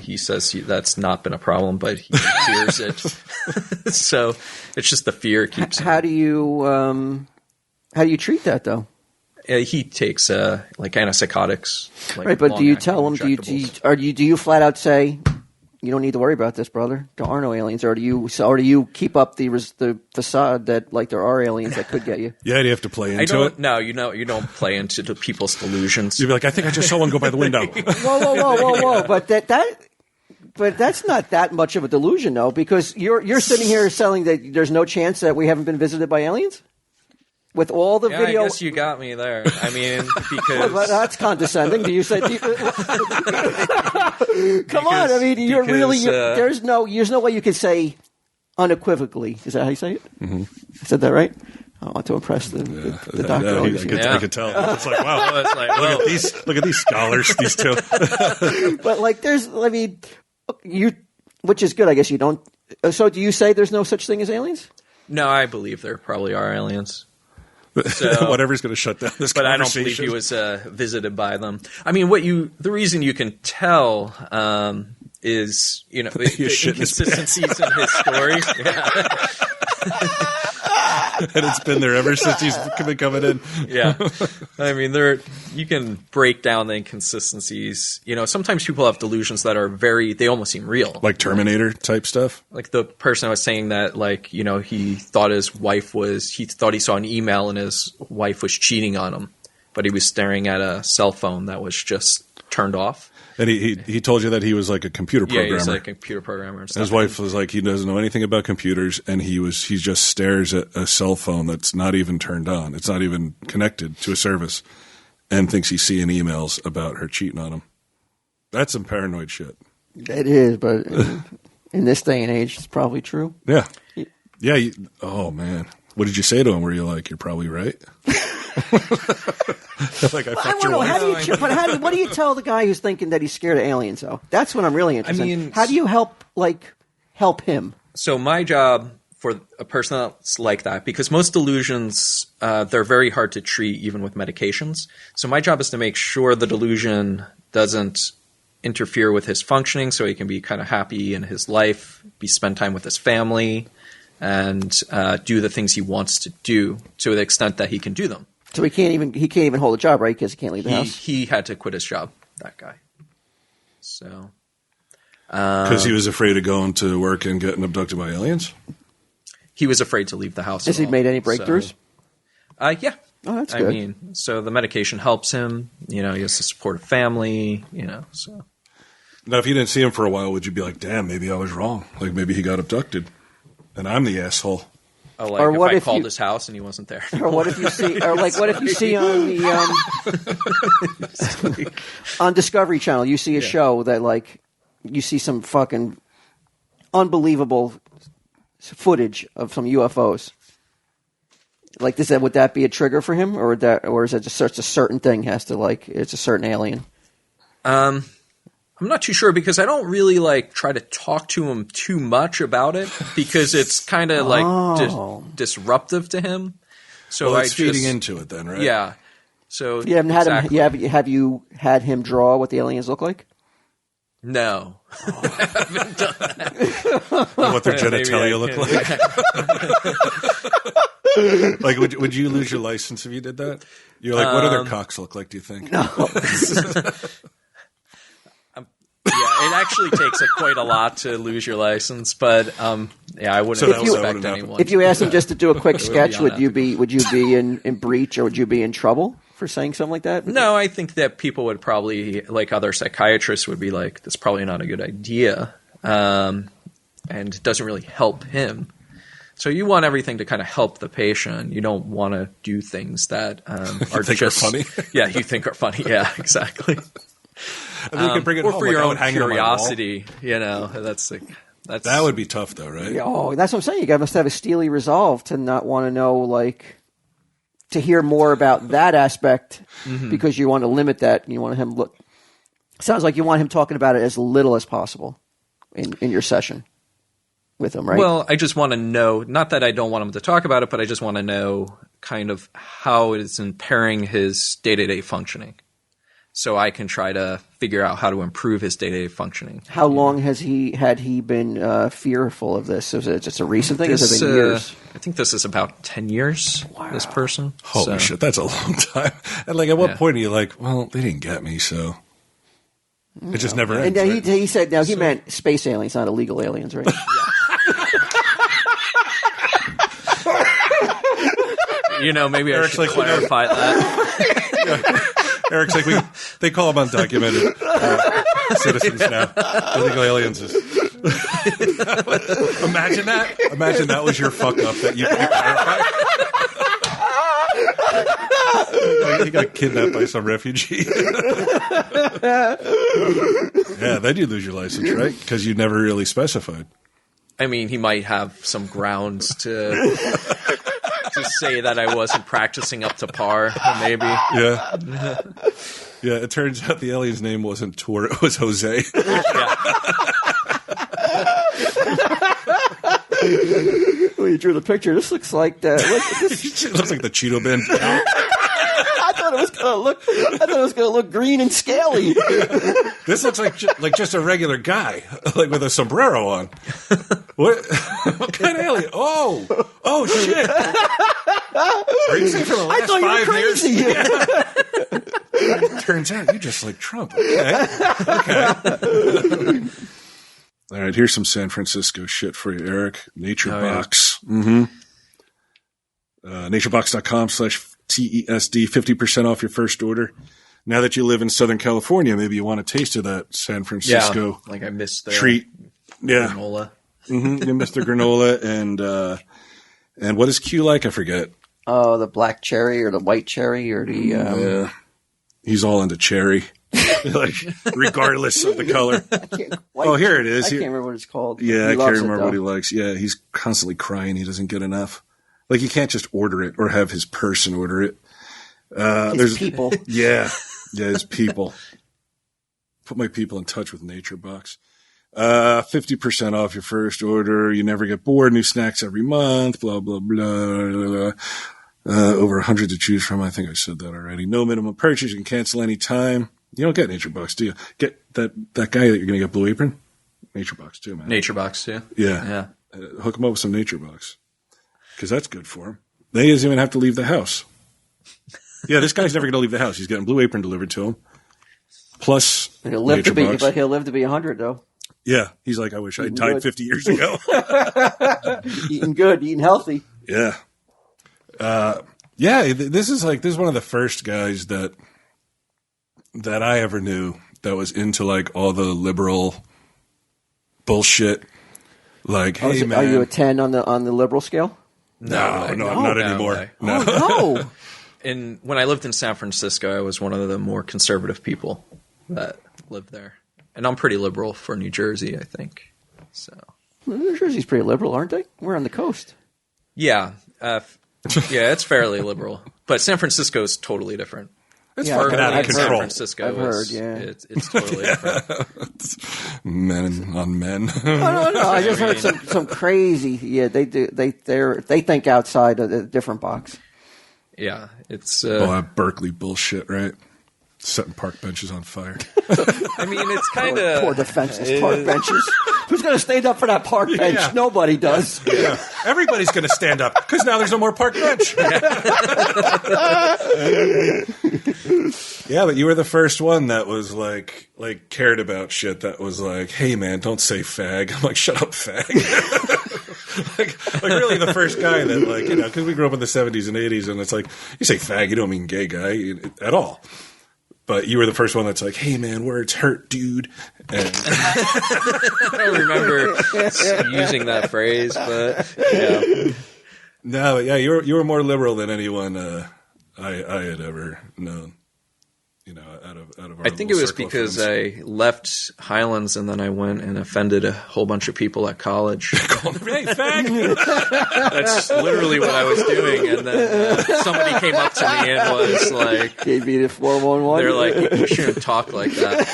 S3: He says that's not been a problem, but he fears it. So it's just the fear keeps him.
S2: How do you treat that though?
S3: He takes like antipsychotics. Like,
S2: right, but do you tell him? Do you flat out say, you don't need to worry about this, brother? There are no aliens, or do you keep up the facade that like there are aliens that could get you?
S1: Yeah, do you have to play into it?
S3: No, you don't play into the people's delusions.
S1: You'd be like, I think I just saw one go by the window.
S2: Whoa! But that's not that much of a delusion, though, because you're sitting here saying that there's no chance that we haven't been visited by aliens. With all the video,
S3: I guess you got me there. I mean, because
S2: well, that's condescending. Do you say? Come on! I mean, you're really. There's no way you can say unequivocally. Is that how you say it?
S1: Mm-hmm.
S2: I said that right? I want to impress the doctor.
S1: I could tell. It's like, wow. Look at these scholars. These two.
S2: But like, which is good. I guess you don't. So, do you say there's no such thing as aliens?
S3: No, I believe there probably are aliens.
S1: So, whatever's going to shut down this
S3: but I don't believe he was visited by them. I mean, the reason you can tell is the inconsistencies in his story. Yeah.
S1: And it's been there ever since he's been coming in.
S3: Yeah. I mean, you can break down the inconsistencies. You know, sometimes people have delusions that are they almost seem real.
S1: Like Terminator type stuff?
S3: Like the person I was saying that, like, you know, he thought he thought he saw an email and his wife was cheating on him, but he was staring at a cell phone that was just turned off.
S1: And he told you that he was like a computer programmer.
S3: Yeah, he was like a computer programmer and stuff.
S1: And his wife was like, he doesn't know anything about computers, and he just stares at a cell phone that's not even turned on. It's not even connected to a service, and thinks he's seeing emails about her cheating on him. That's some paranoid shit.
S2: It is, but in this day and age, it's probably true.
S1: Yeah. Yeah. Oh, man. What did you say to him? Were you like, you're probably right? Like I fucked your wife.
S2: What do you tell the guy who's thinking that he's scared of aliens, though? That's what I'm really interested in. How do you help him?
S3: So my job for a person that's like that, because most delusions, they're very hard to treat even with medications. So my job is to make sure the delusion doesn't interfere with his functioning so he can be kind of happy in his life, spend time with his family, and do the things he wants to do to the extent that he can do them.
S2: So he can't even hold a job, right? Because he can't leave the house.
S3: He had to quit his job. That guy. So.
S1: Because he was afraid of going to work and getting abducted by aliens.
S3: He was afraid to leave the house.
S2: Has he made any breakthroughs?
S3: So, yeah.
S2: Oh, that's good.
S3: I mean, so the medication helps him. You know, he has to support a family. You know, so.
S1: Now, if you didn't see him for a while, would you be like, "Damn, maybe I was wrong. Like maybe he got abducted, and I'm the asshole."
S3: Oh, like or what if I called his house and he wasn't there?
S2: Or what if you see? Or like what if you see on the on Discovery Channel? You see a show that like you see some fucking unbelievable footage of some UFOs. Like would that be a trigger for him, or is it just such a certain thing has to like it's a certain alien?
S3: I'm not too sure because I don't really like try to talk to him too much about it because it's kind of like disruptive to him. So
S1: it's feeding into it then, right?
S3: Yeah. So
S2: you haven't had him. Have you had him draw what the aliens look like?
S3: No. I haven't done that.
S1: What their genitalia look like? Like, would you lose your license if you did that? You're like, what do their cocks look like? Do you think?
S2: No.
S3: Yeah, it actually takes quite a lot to lose your license, but yeah, I wouldn't expect anyone.
S2: If you asked him just to do a quick sketch, would you be in breach or would you be in trouble for saying something like that?
S3: No, I think that people would probably, like other psychiatrists, would be like, "That's probably not a good idea," and it doesn't really help him. So you want everything to kind of help the patient. You don't want to do things that are just
S1: funny.
S3: Yeah, you think are funny. Yeah, exactly.
S1: I mean, you can bring it
S3: or
S1: home,
S3: for
S1: like
S3: your own
S1: curiosity,
S3: you know. That
S1: would be tough, though, right?
S2: Oh, that's what I'm saying. You must have a steely resolve to not want to know, like, to hear more about that aspect because you want to limit that. You want him look. Sounds like you want him talking about it as little as possible in your session with him, right?
S3: Well, I just want to know. Not that I don't want him to talk about it, but I just want to know kind of how it is impairing his day-to-day functioning. So I can try to figure out how to improve his day-to-day functioning.
S2: How long had he been fearful of this? Is it just a recent thing? Has it been years?
S3: I think this is about 10 years, this person.
S1: Holy shit, that's a long time. And like, at what point are you like, well, they didn't get me, so it just never ends.
S2: And he said, now he meant space aliens, not illegal aliens, right?
S3: You know, maybe I should clarify that.
S1: Eric's like, they call them undocumented citizens now. Illegal aliens. Imagine that. Imagine that was your fuck up that you clarified. He got kidnapped by some refugee. Yeah, then you lose your license, right? Because you never really specified.
S3: I mean, he might have some grounds to say that I wasn't practicing up to par, maybe.
S1: Yeah. Yeah, it turns out the alien's name wasn't Tor, it was Jose.
S2: Well, you drew the picture. This looks like
S1: it looks like the Cheeto Bin.
S2: I thought it was going to look green and scaly.
S1: This looks like just a regular guy, like with a sombrero on. What kind of alien? Oh shit! Crazy for the last
S2: I thought you were
S1: 5 years.
S2: crazy.
S1: Turns out you just like Trump. Okay. All right, here's some San Francisco shit for you, Eric. NatureBox.
S3: Yeah.
S1: NatureBox.com/TESD, 50% off your first order. Now that you live in Southern California, maybe you want a taste of that San Francisco
S3: like I missed the
S1: treat. Yeah.
S3: granola.
S1: You missed the granola and what is Q like? I forget.
S2: Oh, the black cherry or the white cherry or the.
S1: Yeah. He's all into cherry, like regardless of the color. Here it is.
S2: I can't remember what it's called.
S1: Yeah,
S2: He
S1: I can't
S2: loves it,
S1: remember
S2: though.
S1: what he likes. Yeah, he's constantly crying. He doesn't get enough. Like you can't just order it or have his person order it.
S2: His people.
S1: Yeah, his people. Put my people in touch with NatureBox. 50% off your first order. You never get bored. New snacks every month. Blah blah blah. Over 100 to choose from. I think I said that already. No minimum purchase. You can cancel any time. You don't get NatureBox, do you? Get that guy that you're going to get Blue Apron? NatureBox too, man.
S3: NatureBox, too.
S1: Yeah. Hook him up with some NatureBox. Because that's good for him. Then he doesn't even have to leave the house. Yeah, this guy's never going to leave the house. He's getting Blue Apron delivered to him. Plus
S2: He'll live to be,
S1: NatureBox.
S2: but he'll live to be 100 though.
S1: Yeah, he's like, I wish I died
S2: good.
S1: 50 years ago.
S2: Eating good, eating healthy.
S1: Yeah. This is one of the first guys that I ever knew that was into like all the liberal bullshit. Like, hey man,
S2: Are you a 10 on the liberal scale?
S1: No, I'm not anymore.
S3: way.
S1: No.
S2: Oh,
S3: And when I lived in San Francisco, I was one of the more conservative people that lived there. And I'm pretty liberal for New Jersey, I think. So,
S2: New Jersey's pretty liberal, aren't they? We're on the coast.
S3: yeah. It's fairly liberal. But San Francisco is totally different.
S1: It's
S2: Yeah,
S1: fucking out of
S2: I've
S3: San
S1: control.
S3: Francisco
S2: I've heard, yeah.
S3: It's totally different.
S1: Men on men.
S2: No. I just heard some crazy. Yeah, they do. They think outside of the different box.
S3: Yeah, it's.
S1: All that Berkeley bullshit, right? Setting park benches on fire.
S3: I mean, it's kind
S2: Poor
S3: of.
S2: defenseless park benches. Who's going to stand up for that park bench?
S1: Yeah.
S2: Nobody does.
S1: Yeah. Everybody's going to stand up because now there's no more park bench. Yeah, but you were the first one that was like cared about shit. That was like, hey man, don't say fag. I'm like, shut up, fag. like really the first guy that like, you know, because we grew up in the 70s and 80s, and it's like, you say fag, you don't mean gay guy at all. But you were the first one that's like, hey man, words hurt, dude. And
S3: I don't remember using that phrase, but yeah.
S1: no, yeah, you were more liberal than anyone I had ever known. You know, out of our
S3: I think
S1: little
S3: it was
S1: circle of
S3: because
S1: friends.
S3: I left Highlands and then I went and offended a whole bunch of people at college.
S1: Hey, fag.
S3: That's literally what I was doing. And then somebody came up to me and was like,
S2: Gave me the 411.
S3: they're like, you shouldn't talk like that.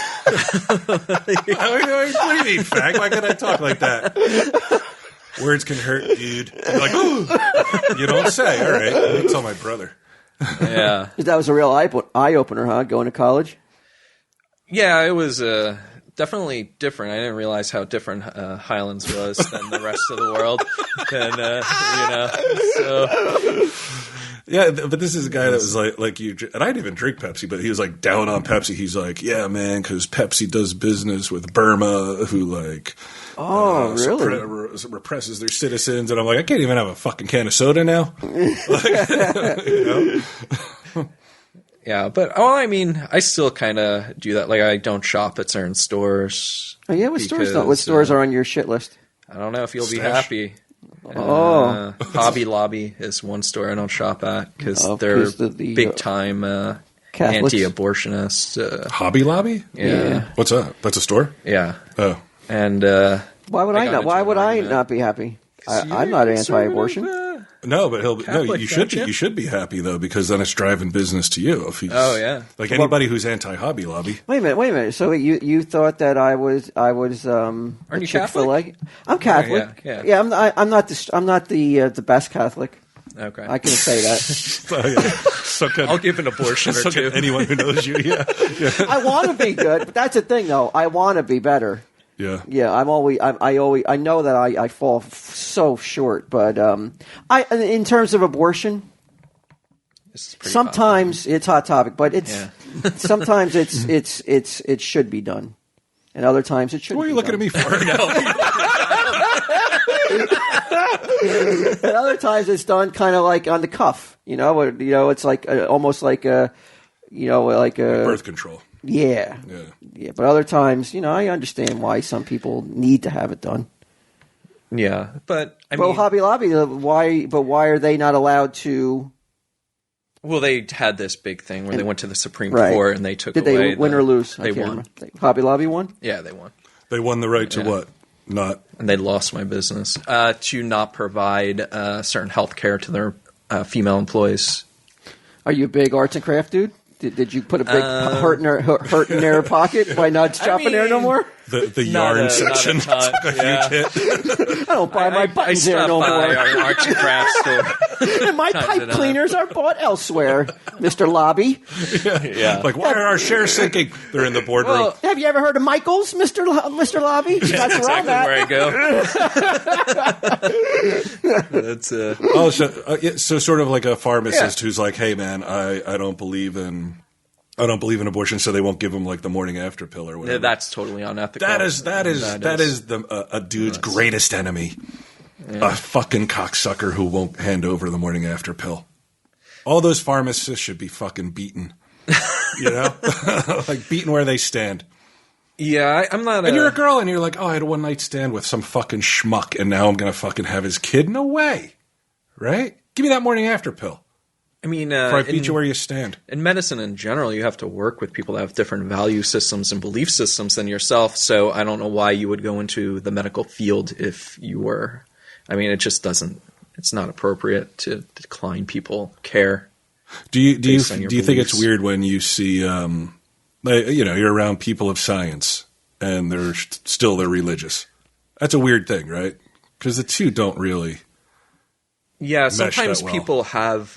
S1: What do you mean, fag? Why can't I talk like that? Words can hurt, dude. You're like, ooh. You don't say. All right. Let me tell my brother.
S3: Yeah.
S2: That was a real eye opener, huh? Going to college.
S3: Yeah, it was definitely different. I didn't realize how different Highlands was than the rest of the world. And, so...
S1: Yeah, but this is a guy that was like you, and I didn't even drink Pepsi, but he was like down on Pepsi. He's like, yeah, man, because Pepsi does business with Burma, who like,
S2: really?
S1: Represses their citizens, and I'm like, I can't even have a fucking can of soda now. Like, you know?
S3: Yeah, but I mean, I still kind of do that. Like, I don't shop at certain stores.
S2: Oh yeah, what stores are on your shit list?
S3: I don't know if you'll be
S1: Stash.
S3: happy.
S2: Oh.
S3: Hobby Lobby is one store I don't shop at because
S2: Oh,
S3: they're
S2: 'cause the
S3: big time
S2: Catholics?
S3: anti-abortionist.
S1: Hobby Lobby?
S3: Yeah,
S1: What's that? That's a store?
S3: yeah,
S1: Oh.
S3: and
S2: Why would I
S3: got
S2: not?
S3: into
S2: Why
S3: an
S2: would I
S3: argument.
S2: not be happy? I'm not anti-abortion.
S1: No, but
S3: Catholic,
S1: you should
S3: gotcha.
S1: be. You should be happy though, because then it's driving business to you. If he's,
S3: Oh, yeah.
S1: like anybody who's anti-Hobby Lobby.
S2: Wait a minute. So you thought that I was
S3: Aren't you
S2: Chick-fil-A? I'm Catholic.
S3: Yeah.
S2: I'm not the best Catholic.
S3: okay,
S2: I can say that.
S1: So, yeah. So can,
S3: I'll give an abortion or
S1: so can
S3: two.
S1: anyone who knows you. Yeah.
S2: I want to be good, but that's the thing, though. I want to be better.
S1: Yeah.
S2: Yeah, I know that I fall so short, but in terms of abortion, sometimes it's hot topic, but sometimes it should be done, and other times it shouldn't.
S1: What are you looking at me for?
S2: And other times it's done kind of like on the cuff, it's like almost like a
S1: birth control.
S2: Yeah. But other times, I understand why some people need to have it done.
S3: Yeah, but I mean,
S2: Hobby Lobby, why are they not allowed to?
S3: Well, they had this big thing where they went to the Supreme
S2: Right.
S3: Court and they took
S2: Did
S3: away.
S2: they win or lose?
S3: They won.
S2: Hobby Lobby won?
S3: Yeah, they won.
S1: They won the right to what? Not.
S3: And they lost my business to not provide certain health care to their female employees.
S2: Are you a big arts and craft dude? Did you put a big hurt in their pocket by not shopping there no more?
S1: The yarn section.
S3: Not a ton, yeah.
S2: I don't buy my buttons there no more.
S3: Our arts and crafts store.
S2: And my pipe cleaners are bought elsewhere, Mr. Lobby.
S3: Yeah.
S1: Like, why are our shares sinking? They're in the boardroom.
S3: Well,
S2: have you ever heard of Michael's, Mr. Lobby? That's
S3: exactly where I go. That's
S1: so sort of like a pharmacist who's like, hey man, I don't believe in abortion, so they won't give him like the morning after pill or whatever.
S3: Yeah, that's totally unethical.
S1: That is a dude's greatest enemy. Yeah. A fucking cocksucker who won't hand over the morning after pill. All those pharmacists should be fucking beaten. Like beaten where they stand.
S3: Yeah, I'm not.
S1: And you're a girl, and you're like, oh, I had a one night stand with some fucking schmuck, and now I'm gonna fucking have his kid. No way, right? Give me that morning after pill.
S3: I mean,
S1: before I beat you where you stand.
S3: In medicine in general, you have to work with people that have different value systems and belief systems than yourself. So I don't know why you would go into the medical field if you were. I mean, it just doesn't. It's not appropriate to decline people care.
S1: Do you think it's weird when you see, you're around people of science and they're religious? That's a weird thing, right? Because the two don't really.
S3: Yeah, sometimes people have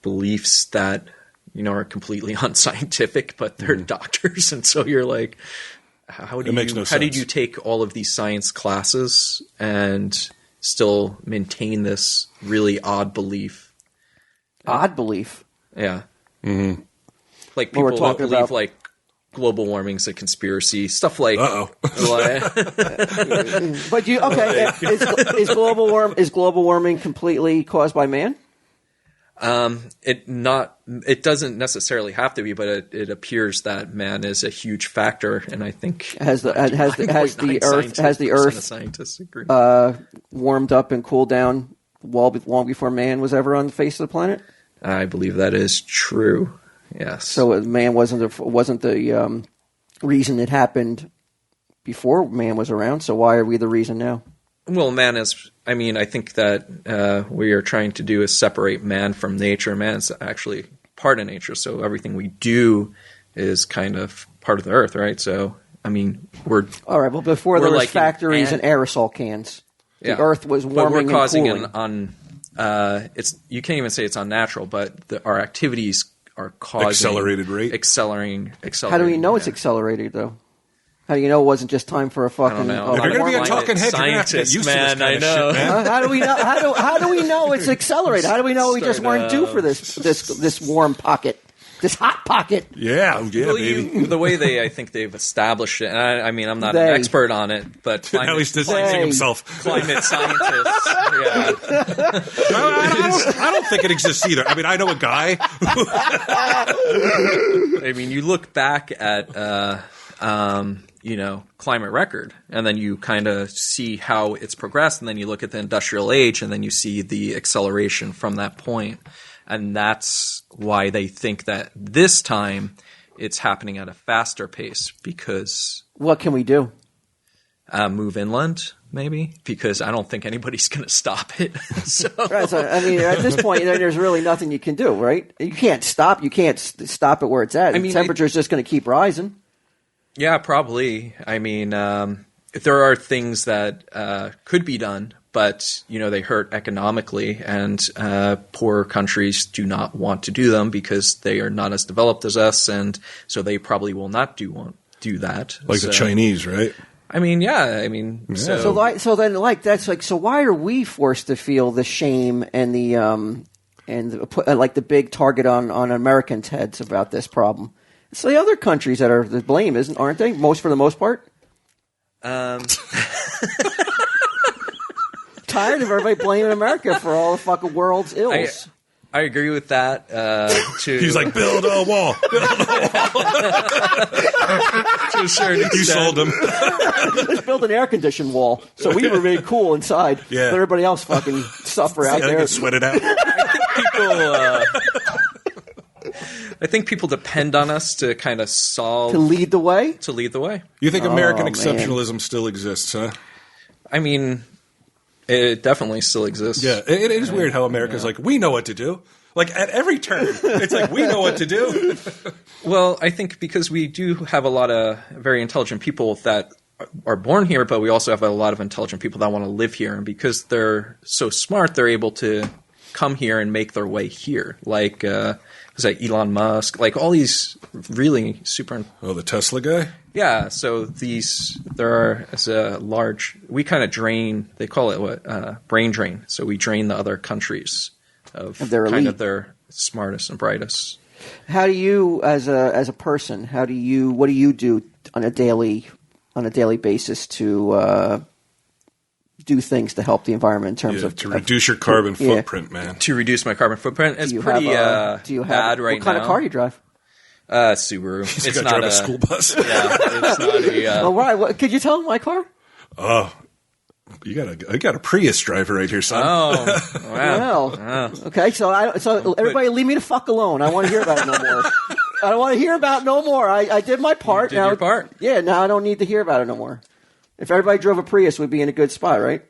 S3: beliefs that are completely unscientific, but they're doctors, and so you're like, how did you take all of these science classes and still maintain this really odd belief?
S2: Odd belief,
S3: yeah. Mm-hmm. Like people don't believe like global warming's a conspiracy, stuff like.
S2: But is global warming completely caused by man?
S3: It doesn't necessarily have to be, but it appears that man is a huge factor, and I think
S2: has the Earth
S3: scientists agree.
S2: Warmed up and cooled down long before man was ever on the face of the planet?
S3: I believe that is true. Yes.
S2: So man wasn't the reason it happened before man was around. So why are we the reason now?
S3: Well, man is. I mean, I think that we are trying to do is separate man from nature. Man is actually part of nature. So everything we do is kind of part of the earth, right? So I mean, we're
S2: all right. Well, before there was factories and aerosol cans, the earth was warming and cooling.
S3: You can't even say it's unnatural, but our activities are causing
S1: accelerated rate.
S3: Accelerating.
S2: How do we know it's accelerated though? How do you know it wasn't just time for a fucking?
S3: I don't know.
S1: If you're going to be a talking head, you're going to have to get used to this kind of shit, man.
S2: How do we know? How do we know it's accelerated? How do we know we just weren't due for this warm pocket? This hot pocket.
S1: Yeah, baby.
S3: The way I think they've established it, and I mean, I'm not an expert on it, but
S1: now he's distancing himself.
S3: Climate scientists. Yeah.
S1: I don't think it exists either. I mean, I know a guy.
S3: I mean, you look back at climate record, and then you kind of see how it's progressed, and then you look at the industrial age, and then you see the acceleration from that point. And that's why they think that this time it's happening at a faster pace because...
S2: What can we do?
S3: Move inland, maybe, because I don't think anybody's going to stop it.
S2: Right, so, I mean, at this point, there's really nothing you can do, right? You can't stop. You can't stop it where it's at. The temperature's just going to keep rising.
S3: Yeah, probably. I mean, there are things that could be done, but they hurt economically, and poor countries do not want to do them because they are not as developed as us, and so they probably will not do one. do that.
S1: Like the Chinese, right?
S3: I mean, yeah. I mean,
S2: So why are we forced to feel the shame and like the big target on Americans' heads about this problem? It's the other countries that are the blame, aren't they? For the most part. Tired of everybody blaming America for all the fucking world's ills.
S3: I agree with that.
S1: He's like, build a wall.
S3: To a certain extent.
S1: You sold him.
S2: Let's build an air-conditioned wall so we remain cool inside.
S1: Yeah.
S2: Let everybody else fucking suffer out
S1: They
S2: there.
S1: can sweat it out.
S3: I think people depend on us to kind of solve...
S2: To lead the way?
S3: To lead the way.
S1: You think American
S2: man.
S1: exceptionalism still exists, huh?
S3: I mean, it definitely still exists.
S1: Yeah, it is weird how America's like, we know what to do. Like, at every turn, it's like, we know what to do.
S3: Well, I think because we do have a lot of very intelligent people that are born here, but we also have a lot of intelligent people that want to live here. And because they're so smart, they're able to come here and make their way here. Like, was that Elon Musk? Like, all these really super...
S1: Oh, the Tesla guy?
S3: Yeah, so we kind of drain, they call it brain drain. So we drain the other countries of
S2: their
S3: kind
S2: elite.
S3: of their smartest and brightest.
S2: How do you, as a person, what do you do on a daily basis to do things to help the environment in terms of
S1: to reduce your carbon footprint, man?
S3: To reduce my carbon footprint, it's pretty bad right now.
S2: What kind of car do you drive?
S3: Subaru.
S1: It's not a school bus.
S3: Yeah, it's not a.
S2: Oh, right. Could you tell them my car?
S1: Oh, I got a Prius driver right here, son.
S3: Oh, wow.
S2: Well, okay. So everybody, leave me the fuck alone. I don't want to hear about it no more. I don't want to hear about it no more. I did my part.
S3: You did your part.
S2: Yeah. Now I don't need to hear about it no more. If everybody drove a Prius, we'd be in a good spot, right?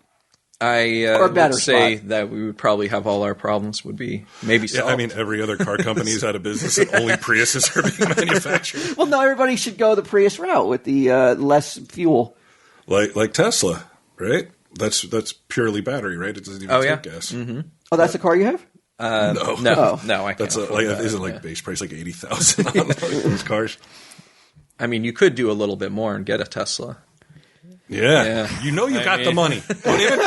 S3: I would say that we would probably have all our problems would be maybe solved.
S1: Yeah, I mean, every other car company is out of business and only Priuses are being manufactured.
S2: Well, no, everybody should go the Prius route with the less fuel.
S1: Like Tesla, right? That's purely battery, right? It doesn't even take gas.
S3: Mm-hmm.
S2: Oh, that's the car you have?
S3: No, I can't.
S1: That's isn't like base price like $80,000 on those cars.
S3: I mean, you could do a little bit more and get a Tesla.
S1: Yeah. You know you got the money. Don't even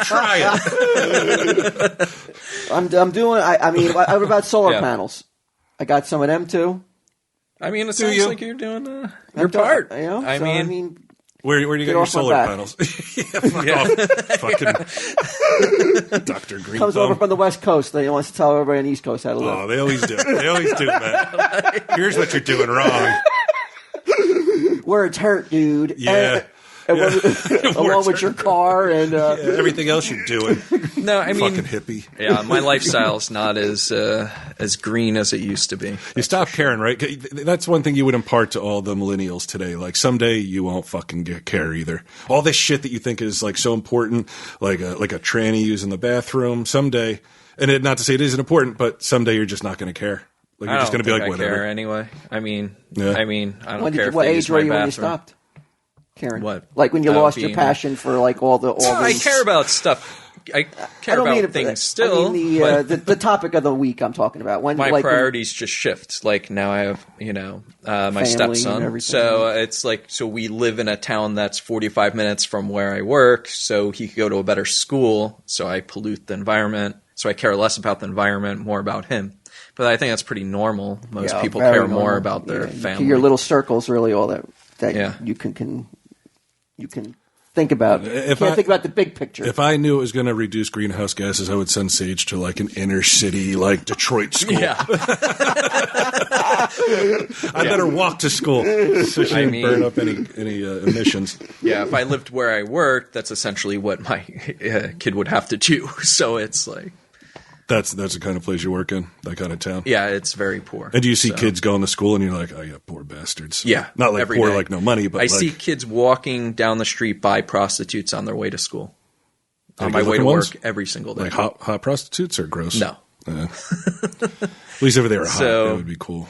S1: try it.
S2: I'm doing. I mean, what about solar panels? I got some of them too.
S3: I mean, it sounds like you're doing your part.
S2: You know,
S3: I mean,
S1: where do you get your solar panels? Fucking Dr. Green
S2: comes over from the West Coast. They wants to tell everybody on the East Coast how to live.
S1: Oh, they always do. Man. Here's what you're doing wrong.
S2: Where it's hurt, dude.
S1: Yeah.
S2: Along with your car and
S1: everything else you're doing.
S3: No, I mean,
S1: fucking hippie.
S3: Yeah, my lifestyle's not as green as it used to be.
S1: You stop caring, right? That's one thing you would impart to all the millennials today. Like, someday you won't fucking care either. All this shit that you think is like so important, like a tranny using the bathroom. Someday, and not to say it isn't important, but someday you're just not going to care. Like, you're just going to be like, whatever.
S3: Care anyway. I mean, I don't care.
S2: What age were you when you stopped? Karen,
S3: what?
S2: Like when you lost your passion for like all the.
S3: I care about stuff. I care about things still.
S2: I mean the topic of the week I'm talking about.
S3: My priorities just shift. Like now I have my stepson. So it's like we live in a town that's 45 minutes from where I work. So he could go to a better school. So I pollute the environment. So I care less about the environment, more about him. But I think that's pretty normal. Most people care more about their family.
S2: Your little circle's really all that you can think about. You can't think about the big picture.
S1: If I knew it was going to reduce greenhouse gases, I would send Sage to like an inner city, like Detroit school.
S3: Yeah.
S1: I better walk to school so she didn't burn up any emissions.
S3: Yeah, if I lived where I worked, that's essentially what my kid would have to do. So it's like...
S1: That's the kind of place you work in, that kind of town?
S3: Yeah, it's very poor.
S1: And do you see kids going to school and you're like, oh yeah, poor bastards.
S3: Yeah.
S1: Not like poor, like no money, but
S3: I see kids walking down the street by prostitutes on their way to school. On my way to work every single day.
S1: Like hot prostitutes or gross?
S3: No.
S1: At least if they were hot, that would be cool.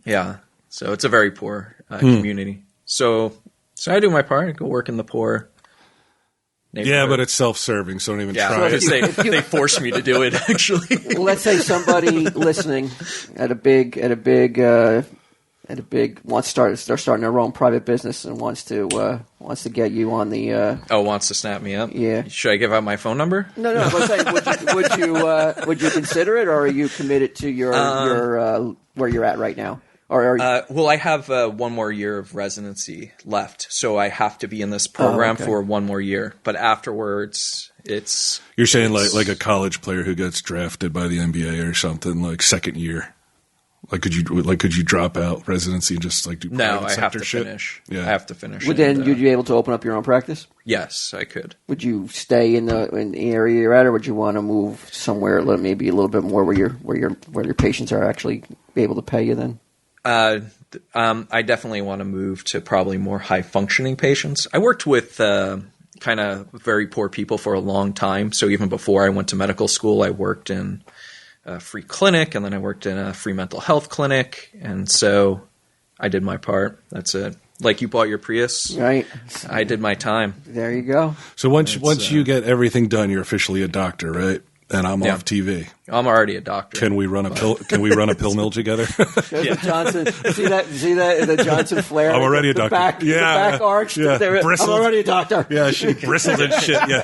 S3: Yeah. So it's a very poor community. So I do my part. I go work in the poor.
S1: Yeah, but it's self-serving, so don't even try it.
S3: They force me to do it, actually.
S2: Let's say somebody listening at a big and they're starting their own private business and wants to get you on the.
S3: Wants to snap me up.
S2: Yeah.
S3: Should I give out my phone number?
S2: No. Let's say, would you consider it, or are you committed to your where you're at right now? Or are you...
S3: Well, I have 1 more year of residency left, so I have to be in this program for 1 more year. But afterwards, it's...
S1: You're saying like a college player who gets drafted by the NBA or something, like second year. Could you drop out residency and just do
S3: no?
S1: private
S3: I have to
S1: shit?
S3: finish.
S1: Yeah.
S3: I have to finish.
S2: Would then you'd be able to open up your own practice?
S3: Yes, I could.
S2: Would you stay in the area you're at, or would you want to move somewhere maybe a little bit more where your patients are actually able to pay you then?
S3: I definitely want to move to probably more high functioning patients. I worked with kind of very poor people for a long time. So even before I went to medical school, I worked in a free clinic, and then I worked in a free mental health clinic. And so I did my part. That's it. Like you bought your Prius.
S2: Right.
S3: I did my time.
S2: There you go.
S1: So once you get everything done, you're officially a doctor, right? And I'm off TV.
S3: I'm already a doctor.
S1: Can we run a pill? Can we run a pill mill together?
S2: The Johnson. See that the Johnson flare.
S1: I'm already a doctor.
S2: The back arch.
S1: Yeah.
S2: I'm already a doctor.
S1: Yeah, she bristled and shit. Yeah.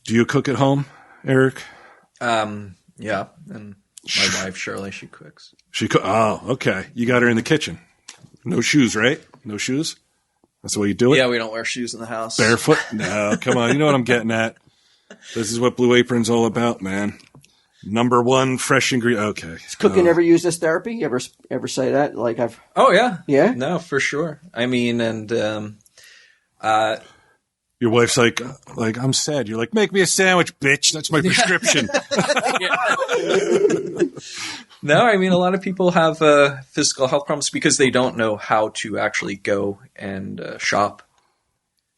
S1: Do you cook at home, Eric?
S3: Yeah, and my wife Shirley, she cooks.
S1: Oh, okay. You got her in the kitchen. No shoes, right? No shoes. That's the way you do it.
S3: Yeah, we don't wear shoes in the house.
S1: Barefoot? No, come on. You know what I'm getting at. This is what Blue Apron's all about, man. Number one fresh ingredient. Okay.
S2: Is cooking ever used as therapy? You ever say that?
S3: Oh yeah.
S2: Yeah?
S3: No, for sure. I mean, and
S1: your wife's like, I'm sad. You're like, make me a sandwich, bitch. That's my prescription.
S3: No, I mean, a lot of people have physical health problems because they don't know how to actually go and shop.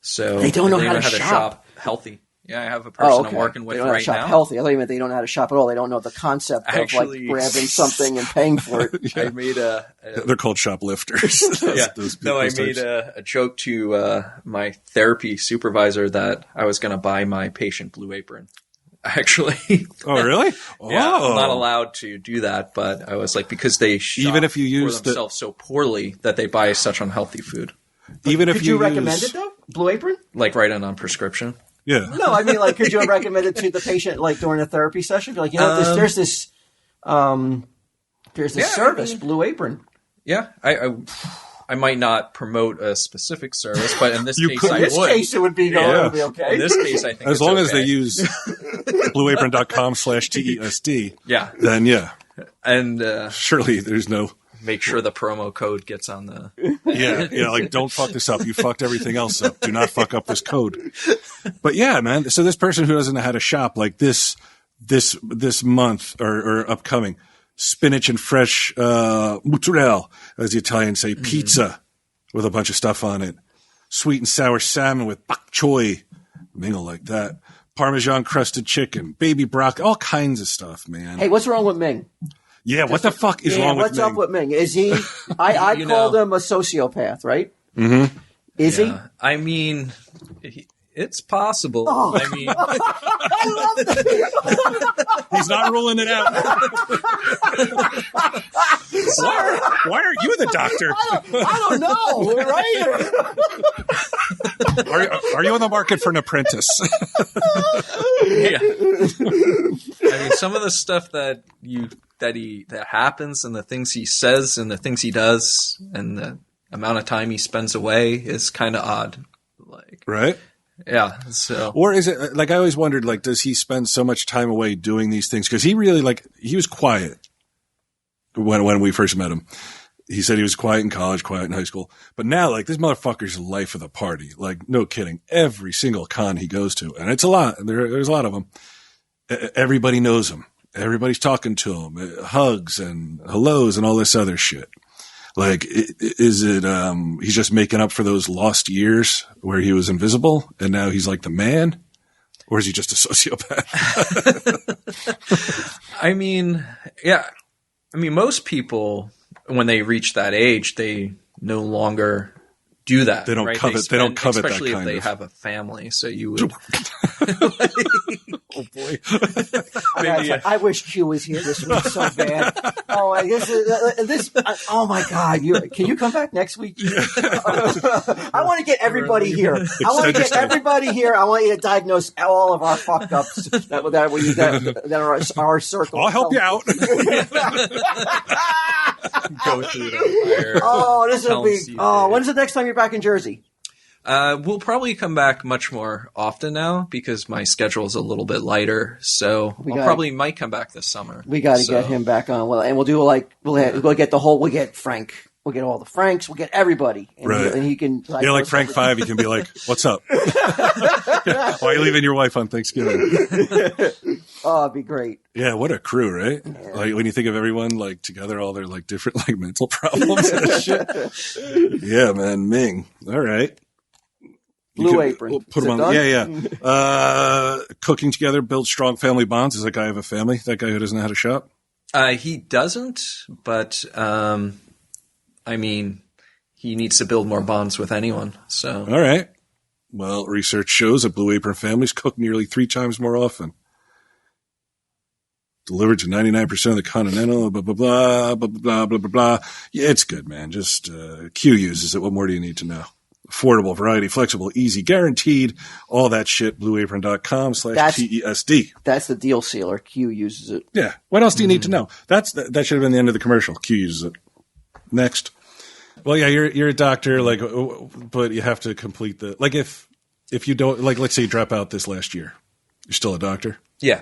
S3: So
S2: they don't know how to shop
S3: healthy. Yeah, I have a person I'm working with right now.
S2: Healthy. I thought you meant they don't know how to shop at all. They don't know the concept of grabbing something and paying for it.
S1: Yeah.
S3: I made
S1: they're called shoplifters.
S3: I made a joke to my therapy supervisor that I was going to buy my patient Blue Apron. Actually.
S1: Oh, really?
S3: Yeah, I'm not allowed to do that, but I was like, because they shop
S1: even if you use
S3: for themselves so poorly that they buy such unhealthy food.
S1: Even if
S2: could you recommend it though? Blue Apron?
S3: Like right on prescription?
S1: Yeah.
S2: No, I mean, could you recommend it to the patient, during a therapy session? Be like, there's this service, Blue Apron.
S3: Yeah, I might not promote a specific service, but in this case, I would.
S2: In this case, it would be okay.
S3: In this case, I think
S1: as long as they use blueapron.com/TESD.
S3: Yeah.
S1: Then yeah.
S3: And
S1: surely there's no.
S3: Make sure the promo code gets on the.
S1: Yeah. Don't fuck this up. You fucked everything else up. Do not fuck up this code. But yeah, man. So this person who doesn't know how to shop, like this month or upcoming, spinach and fresh mozzarella, as the Italians say, pizza with a bunch of stuff on it, sweet and sour salmon with bok choy, mingle like that, Parmesan crusted chicken, baby broccoli, all kinds of stuff, man.
S2: Hey, what's wrong with Ming?
S1: Yeah, what the fuck is wrong with Ming?
S2: What's up with Ming? Is he? I called him a sociopath, right?
S1: Mm-hmm.
S2: Is he?
S3: I mean, it's possible.
S2: Oh.
S3: I mean,
S2: I love that.
S1: He's not ruling it out. Why are you the doctor?
S2: I don't know, right?
S1: Are you on the market for an apprentice?
S3: Yeah. I mean, some of the stuff that happens and the things he says and the things he does and the amount of time he spends away is kind of odd.
S1: Right?
S3: Yeah. So,
S1: or is it I always wondered, does he spend so much time away doing these things? Because he really he was quiet when we first met him. He said he was quiet in college, quiet in high school, but now this motherfucker's the life of the party. No kidding. Every single con he goes to, and it's a lot. There's a lot of them. Everybody knows him. Everybody's talking to him. Hugs and hellos and all this other shit. Is it he's just making up for those lost years where he was invisible and now he's the man? Or is he just a sociopath?
S3: I mean, yeah. I mean, most people, when they reach that age, they no longer do that.
S1: They don't
S3: right?
S1: covet. They don't covet that
S3: especially
S1: kind
S3: if they
S1: of.
S3: have a family. So you would.
S1: Oh boy!
S2: I wish Q was here this week so bad. Oh, this. Oh my God! Can you come back next week? I want to get everybody here. I want to get everybody here. I want you to diagnose all of our fucked ups that are our circle.
S1: I'll help you out.
S3: Go through the entire
S2: this will be. When's the next time you're back in Jersey?
S3: We'll probably come back much more often now because my schedule is a little bit lighter. So probably might come back this summer.
S2: We got to get him back on. Well, and we'll do we'll get Frank. We'll get all the Franks. We'll get everybody. And
S1: right.
S2: He can.
S1: Like Frank 5, he can be like, "What's up? Why are you leaving your wife on Thanksgiving?"
S2: Oh, it'd be great.
S1: Yeah, what a crew, right? Yeah. Like when you think of everyone like together, all their like different like mental problems and shit. Yeah, man, Ming. All right.
S2: Blue Apron.
S1: Put them on. Yeah. Cooking together, build strong family bonds. Does that guy have a family? That guy who doesn't know how to shop?
S3: He doesn't, but I mean, he needs to build more bonds with anyone. So,
S1: all right. Well, research shows that Blue Apron families cook nearly 3 times more often. Delivered to 99% of the continental. Blah blah blah blah blah blah blah blah. Yeah, it's good, man. Just Q uses it. What more do you need to know? Affordable, variety, flexible, easy, guaranteed, all that shit, blueapron.com/TESD.
S2: That's the deal sealer. Q uses it.
S1: Yeah. What else do you need to know? That should have been the end of the commercial. Q uses it. Next. Well, yeah, you're a doctor, like, but you have to complete the, like, if you don't, like, let's say you drop out this last year, you're still a doctor?
S3: Yeah.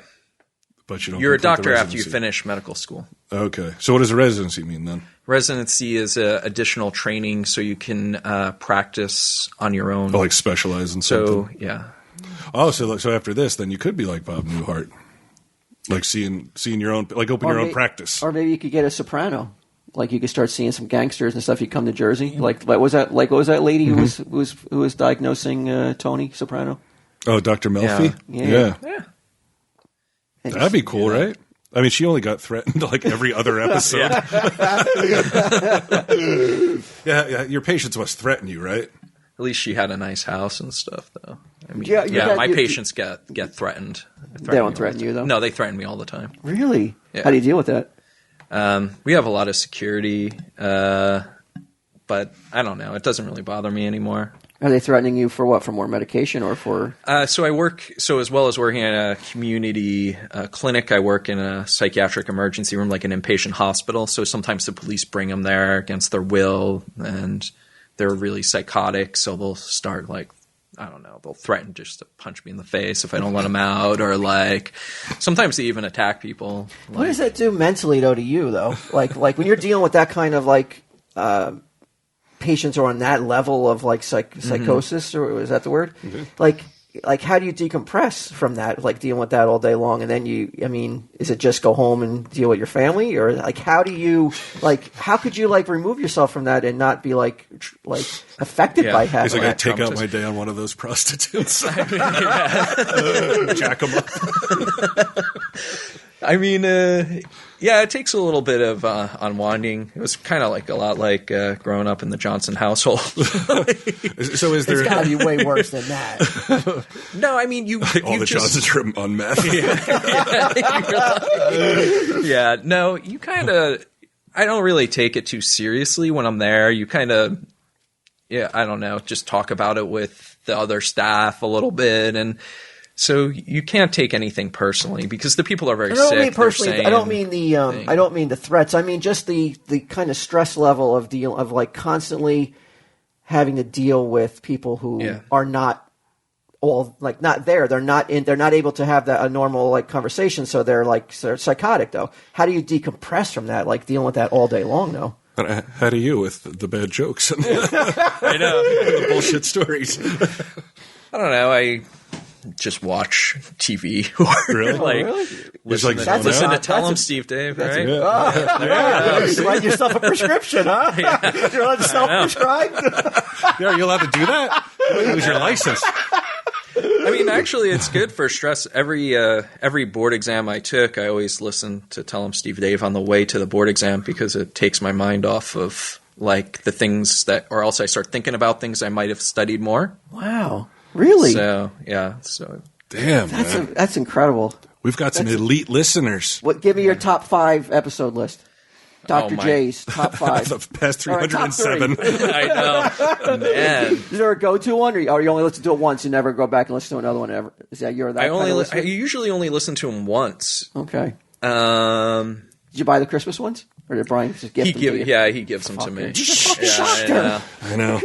S1: But you don't.
S3: You're a doctor after you finish medical school.
S1: Okay. So what does a residency mean then?
S3: Residency is additional training so you can practice on your own.
S1: Oh, like specialize in something?
S3: So, yeah.
S1: Oh, so after this, then you could be like Bob Newhart. Like seeing your own, like open your own practice.
S2: Or maybe you could get a soprano. Like you could start seeing some gangsters and stuff. You come to Jersey. Like what was that lady who was diagnosing Tony Soprano?
S1: Oh, Dr. Melfi? Yeah. That'd be cool, right? I mean, she only got threatened like every other episode. Yeah, your patients must threaten you, right?
S3: At least she had a nice house and stuff, though. I mean, my patients get threatened.
S2: They don't threaten you, though?
S3: No, they threaten me all the time.
S2: Really?
S3: Yeah.
S2: How do you deal with that?
S3: We have a lot of security, but I don't know. It doesn't really bother me anymore.
S2: Are they threatening you for what? For more medication or for?
S3: So as well as working in a community clinic, I work in a psychiatric emergency room, like an inpatient hospital. So sometimes the police bring them there against their will, and they're really psychotic. So they'll start like, I don't know, they'll threaten just to punch me in the face if I don't let them out, or like sometimes they even attack people.
S2: What does that do mentally though to you though? Like when you're dealing with that kind of like patients are on that level of like psychosis, or is that the word? Mm-hmm. Like how do you decompress from that? Like dealing with that all day long, and then is it just go home and deal with your family, or like how could you like remove yourself from that and not be like affected by having?
S1: It's like I take out my day on one of those prostitutes, jack them up.
S3: I mean, it takes a little bit of unwinding. It was kind of like a lot like growing up in the Johnson household.
S1: So is there?
S2: It's got to be way worse than that.
S3: No, I mean
S1: all the Johnsons are on meth.
S3: No, you kind of. I don't really take it too seriously when I'm there. You kind of, I don't know, just talk about it with the other staff a little bit and. So you can't take anything personally because the people are very sick. I don't mean personally.
S2: I don't mean the threats. I mean just the kind of stress level of like constantly having to deal with people who are not all like not there. They're not able to have a normal like conversation. So they're psychotic though. How do you decompress from that? Like dealing with that all day long though.
S1: How do you with the bad jokes and
S3: I know
S1: the bullshit stories?
S3: I don't know. I just watch TV or
S1: really?
S3: Listen to Tell 'em Steve Dave, right?
S2: You write yourself a prescription, huh? You're allowed to self-prescribe?
S1: You're allowed to do that? Lose your license.
S3: I mean, actually, it's good for stress. Every board exam I took, I always listened to Tell 'em Steve Dave on the way to the board exam because it takes my mind off of like the things that, or else I start thinking about things I might have studied more.
S2: Wow. Really?
S3: So, yeah. So,
S1: damn,
S2: that's incredible.
S1: We've got some elite listeners.
S2: Give me your top 5 episode list. Dr. J's top 5.
S1: The past 307.
S2: All right,
S3: I know, man.
S2: Is there a go-to one, or you only listen to it once, you never go back and listen to another one ever? Is that you're that
S3: I
S2: kind of listener?
S3: I usually only listen to him once.
S2: Okay.
S3: Did
S2: you buy the Christmas ones, or did Brian just gift them to you?
S3: Yeah, he gives them to me.
S2: He's a fucking doctor.
S1: I know.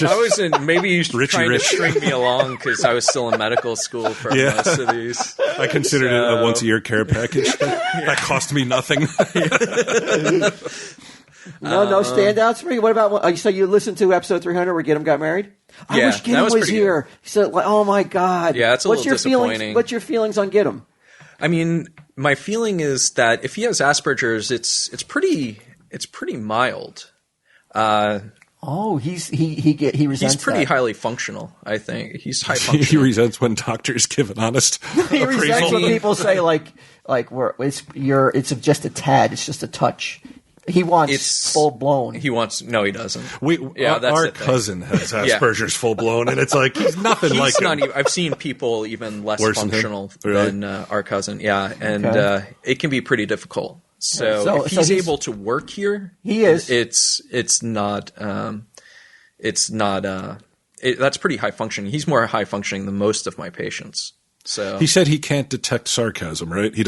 S3: I was in. Maybe he's trying to string me along because I was still in medical school for most of these.
S1: I considered it a once-a-year care package. That cost me nothing.
S2: No standouts for you. What about? So you listened to episode 300 where Gidim got married? I wish Gidim was here. Good. He said, "Oh my god."
S3: Yeah, it's a little disappointing.
S2: What's your feelings on Gidim?
S3: I mean, my feeling is that if he has Asperger's, it's pretty mild.
S2: He resents.
S3: He's pretty highly functional. I think he's high functional.
S1: He resents when doctors give an honest
S2: he resents when people say it's just a tad, it's just a touch. He wants full blown.
S3: No, he doesn't.
S1: Our cousin has Asperger's full blown, and it's like he's nothing like him.
S3: I've seen people even less functional than our cousin. Yeah, and it can be pretty difficult. So if he's able to work here,
S2: he is.
S3: It's not. That's pretty high functioning. He's more high functioning than most of my patients. So
S1: he said he can't detect sarcasm, right? He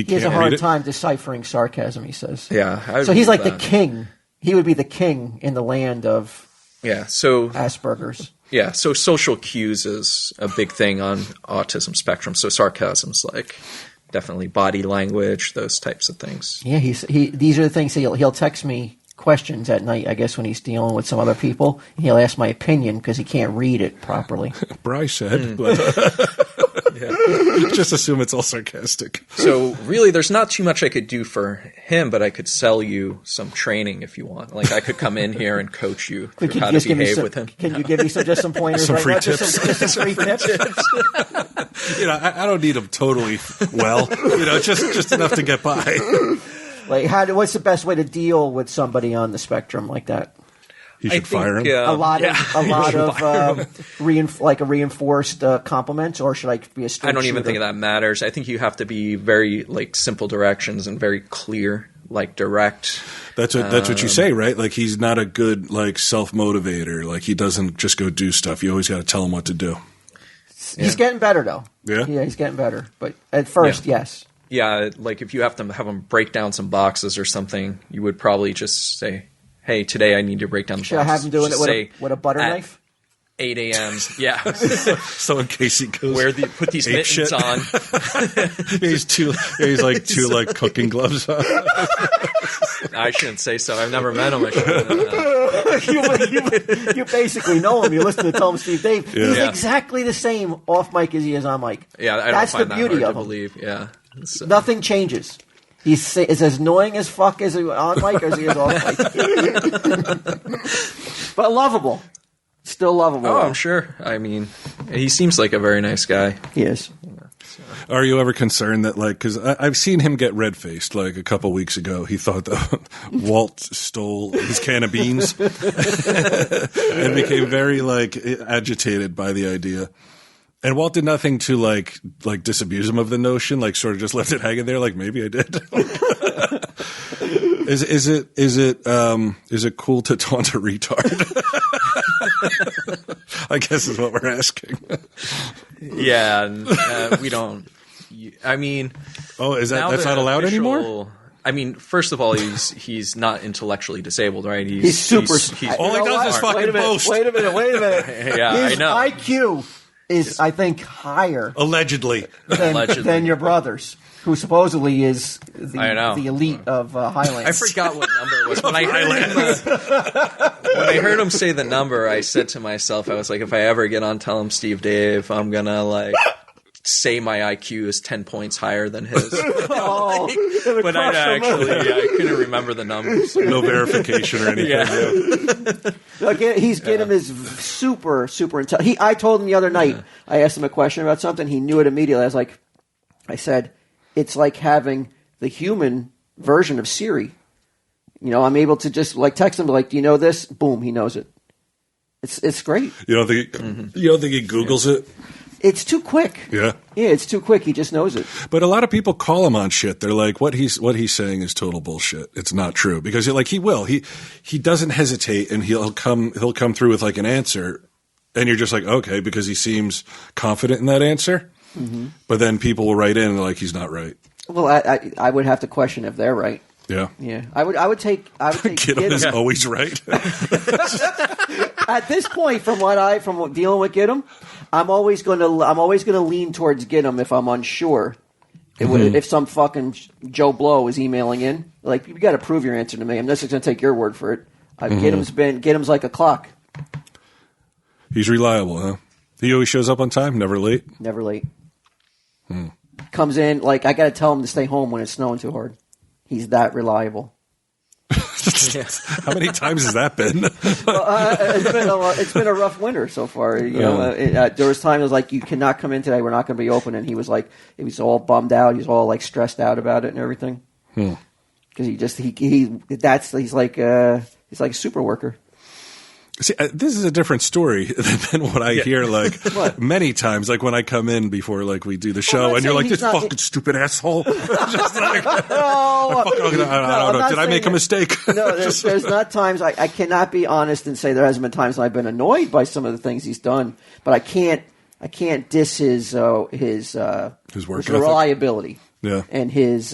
S2: has a hard time deciphering sarcasm. He says.
S3: Yeah.
S2: So he's like the king. He would be the king in the land of Asperger's.
S3: Yeah. So social cues is a big thing on autism spectrum. So sarcasm's like definitely body language, those types of things.
S2: Yeah. These are the things he'll text me questions at night, I guess, when he's dealing with some other people. He'll ask my opinion because he can't read it properly.
S1: Bryce said, but just assume it's all sarcastic.
S3: So really, there's not too much I could do for him, but I could sell you some training if you want. Like I could come in here and coach you through how to behave with him.
S2: Can you give me just some pointers?
S1: Some free tips.
S2: Just some free tips.
S1: I don't need them totally well. Just enough to get by.
S2: Like, what's the best way to deal with somebody on the spectrum like that?
S1: You should fire him.
S2: A lot of reinforced compliments, or should I be a straight
S3: I don't even
S2: shooter?
S3: think that matters. I think you have to be very simple directions and very clear, direct.
S1: That's what you say, right? Like he's not a good self-motivator. Like he doesn't just go do stuff. You always got to tell him what to do.
S2: He's getting better though.
S1: Yeah,
S2: he's getting better. But at first, yes.
S3: Yeah, if you have to have him break down some boxes or something, you would probably just say, "Hey, today I need to break down the boxes."
S2: Should I have him doing it with a butter knife?
S3: 8 a.m. Yeah.
S1: So in case he goes,
S3: put these mittens on.
S1: He's two cooking gloves on.
S3: I shouldn't say so. I've never met him.
S2: You basically know him. You listen to Tom, Steve, Dave.
S1: Yeah.
S2: He's exactly the same off mic as he is on mic.
S3: Yeah,
S2: that's the beauty of him.
S3: Believe. Yeah,
S2: nothing changes. He's as annoying as fuck as he on mic as he is off mic. But lovable. Still lovable.
S3: Oh, I'm sure. I mean, he seems like a very nice guy.
S2: He is.
S1: Are you ever concerned that, because I've seen him get red-faced, a couple weeks ago. He thought that Walt stole his can of beans and became very, agitated by the idea. And Walt did nothing to, disabuse him of the notion, sort of just left it hanging there, maybe I did. Is it cool to taunt a retard? I guess is what we're asking.
S3: Yeah, we don't. I mean,
S1: that's not allowed anymore?
S3: I mean, first of all, he's not intellectually disabled, right?
S2: He's super.
S1: All he does is fucking boast.
S2: Wait a minute.
S3: Yeah,
S2: his
S3: I know.
S2: IQ is, I think, higher
S1: allegedly
S2: than your brother's, who supposedly is the elite of Highlands.
S3: I forgot what number it was. When I heard him say the number, I said to myself, I was like, if I ever get on Tell Him Steve Dave, I'm going to say my IQ is 10 points higher than his. But I couldn't remember the numbers.
S1: No verification or anything.
S3: Yeah.
S2: Again, Gidim is super, super intelligent. I told him the other night, I asked him a question about something, he knew it immediately. I said, it's like having the human version of Siri. I'm able to just text him, do you know this? Boom, he knows it. It's great.
S1: You don't think he Googles it?
S2: it's too quick.
S1: Yeah.
S2: Yeah, it's too quick. He just knows it.
S1: But a lot of people call him on shit. They're like, what he's saying is total bullshit. It's not true. Because he doesn't hesitate, and he'll come through with like an answer, and you're just like, okay, because he seems confident in that answer. Mm-hmm. But then people will write in and they're like, he's not right.
S2: Well, I would have to question if they're right.
S1: Yeah.
S2: Yeah. I would take
S1: Gidim is always right.
S2: At this point, from dealing with Gidim, I'm always going to lean towards Gidim if I'm unsure. If some fucking Joe Blow is emailing in, like, you got to prove your answer to me. I'm not just going to take your word for it. Gidim's like a clock.
S1: He's reliable, huh? He always shows up on time, never late.
S2: Never late. Comes in, like, I got to tell him to stay home when it's snowing too hard. He's that reliable.
S1: How many times has that been?
S2: It's been a rough winter so far. There was times it was like, you cannot come in today. We're not going to be open. And he was all bummed out. He was all like stressed out about it and everything. Because he's like a super worker.
S1: See, this is a different story than what I hear, like, many times, like, when I come in before, like, we do the show, and you're like, this fucking stupid asshole. Just like, I don't know. Did I make a mistake?
S2: No, there's not times, I cannot be honest and say there hasn't been times when I've been annoyed by some of the things he's done, but I can't diss his work reliability.
S1: Yeah.
S2: And his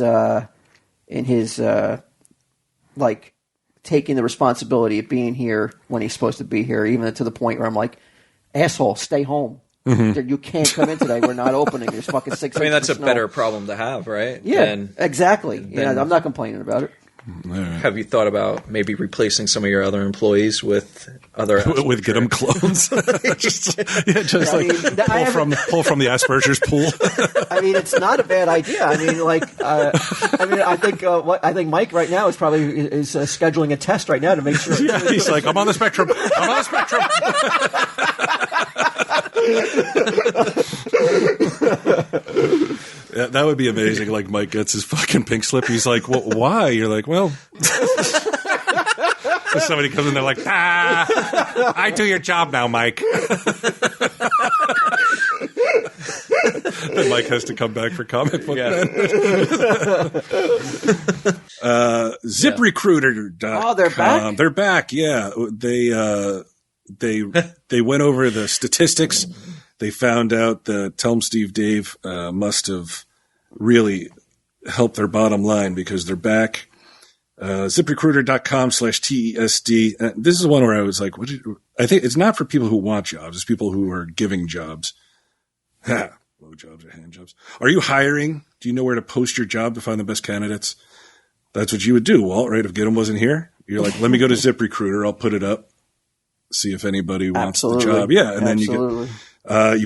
S2: like, taking the responsibility of being here when he's supposed to be here, even to the point where I'm like, asshole, stay home. Mm-hmm. You can't come in today. We're not opening. There's fucking 6 inches.
S3: I mean, that's
S2: of
S3: a
S2: snow.
S3: Better problem to have, right?
S2: Yeah, exactly. I'm not complaining about it.
S3: Have you thought about maybe replacing some of your other employees with other
S1: with Gidim clones? Pull from the Asperger's pool.
S2: I mean, it's not a bad idea. I mean, I think Mike right now is scheduling a test right now to make sure.
S1: Yeah, he's like, I'm on the spectrum. Yeah, that would be amazing. Like, Mike gets his fucking pink slip. He's like, well, why? You're like, well. Somebody comes in, they're like, I do your job now, Mike. And Mike has to come back for comic book man. ZipRecruiter.com.
S2: Oh, they're back?
S1: They're back, yeah. They went over the statistics. They found out that Tell 'em Steve Dave must have really helped their bottom line because they're back. ZipRecruiter.com/TESD. This is one where I was like, I think it's not for people who want jobs. It's people who are giving jobs. Low jobs or hand jobs. Are you hiring? Do you know where to post your job to find the best candidates? That's what you would do, Walt, right? If Gidim wasn't here, you're like, let me go to ZipRecruiter. I'll put it up. See if anybody wants the job. Yeah. And then you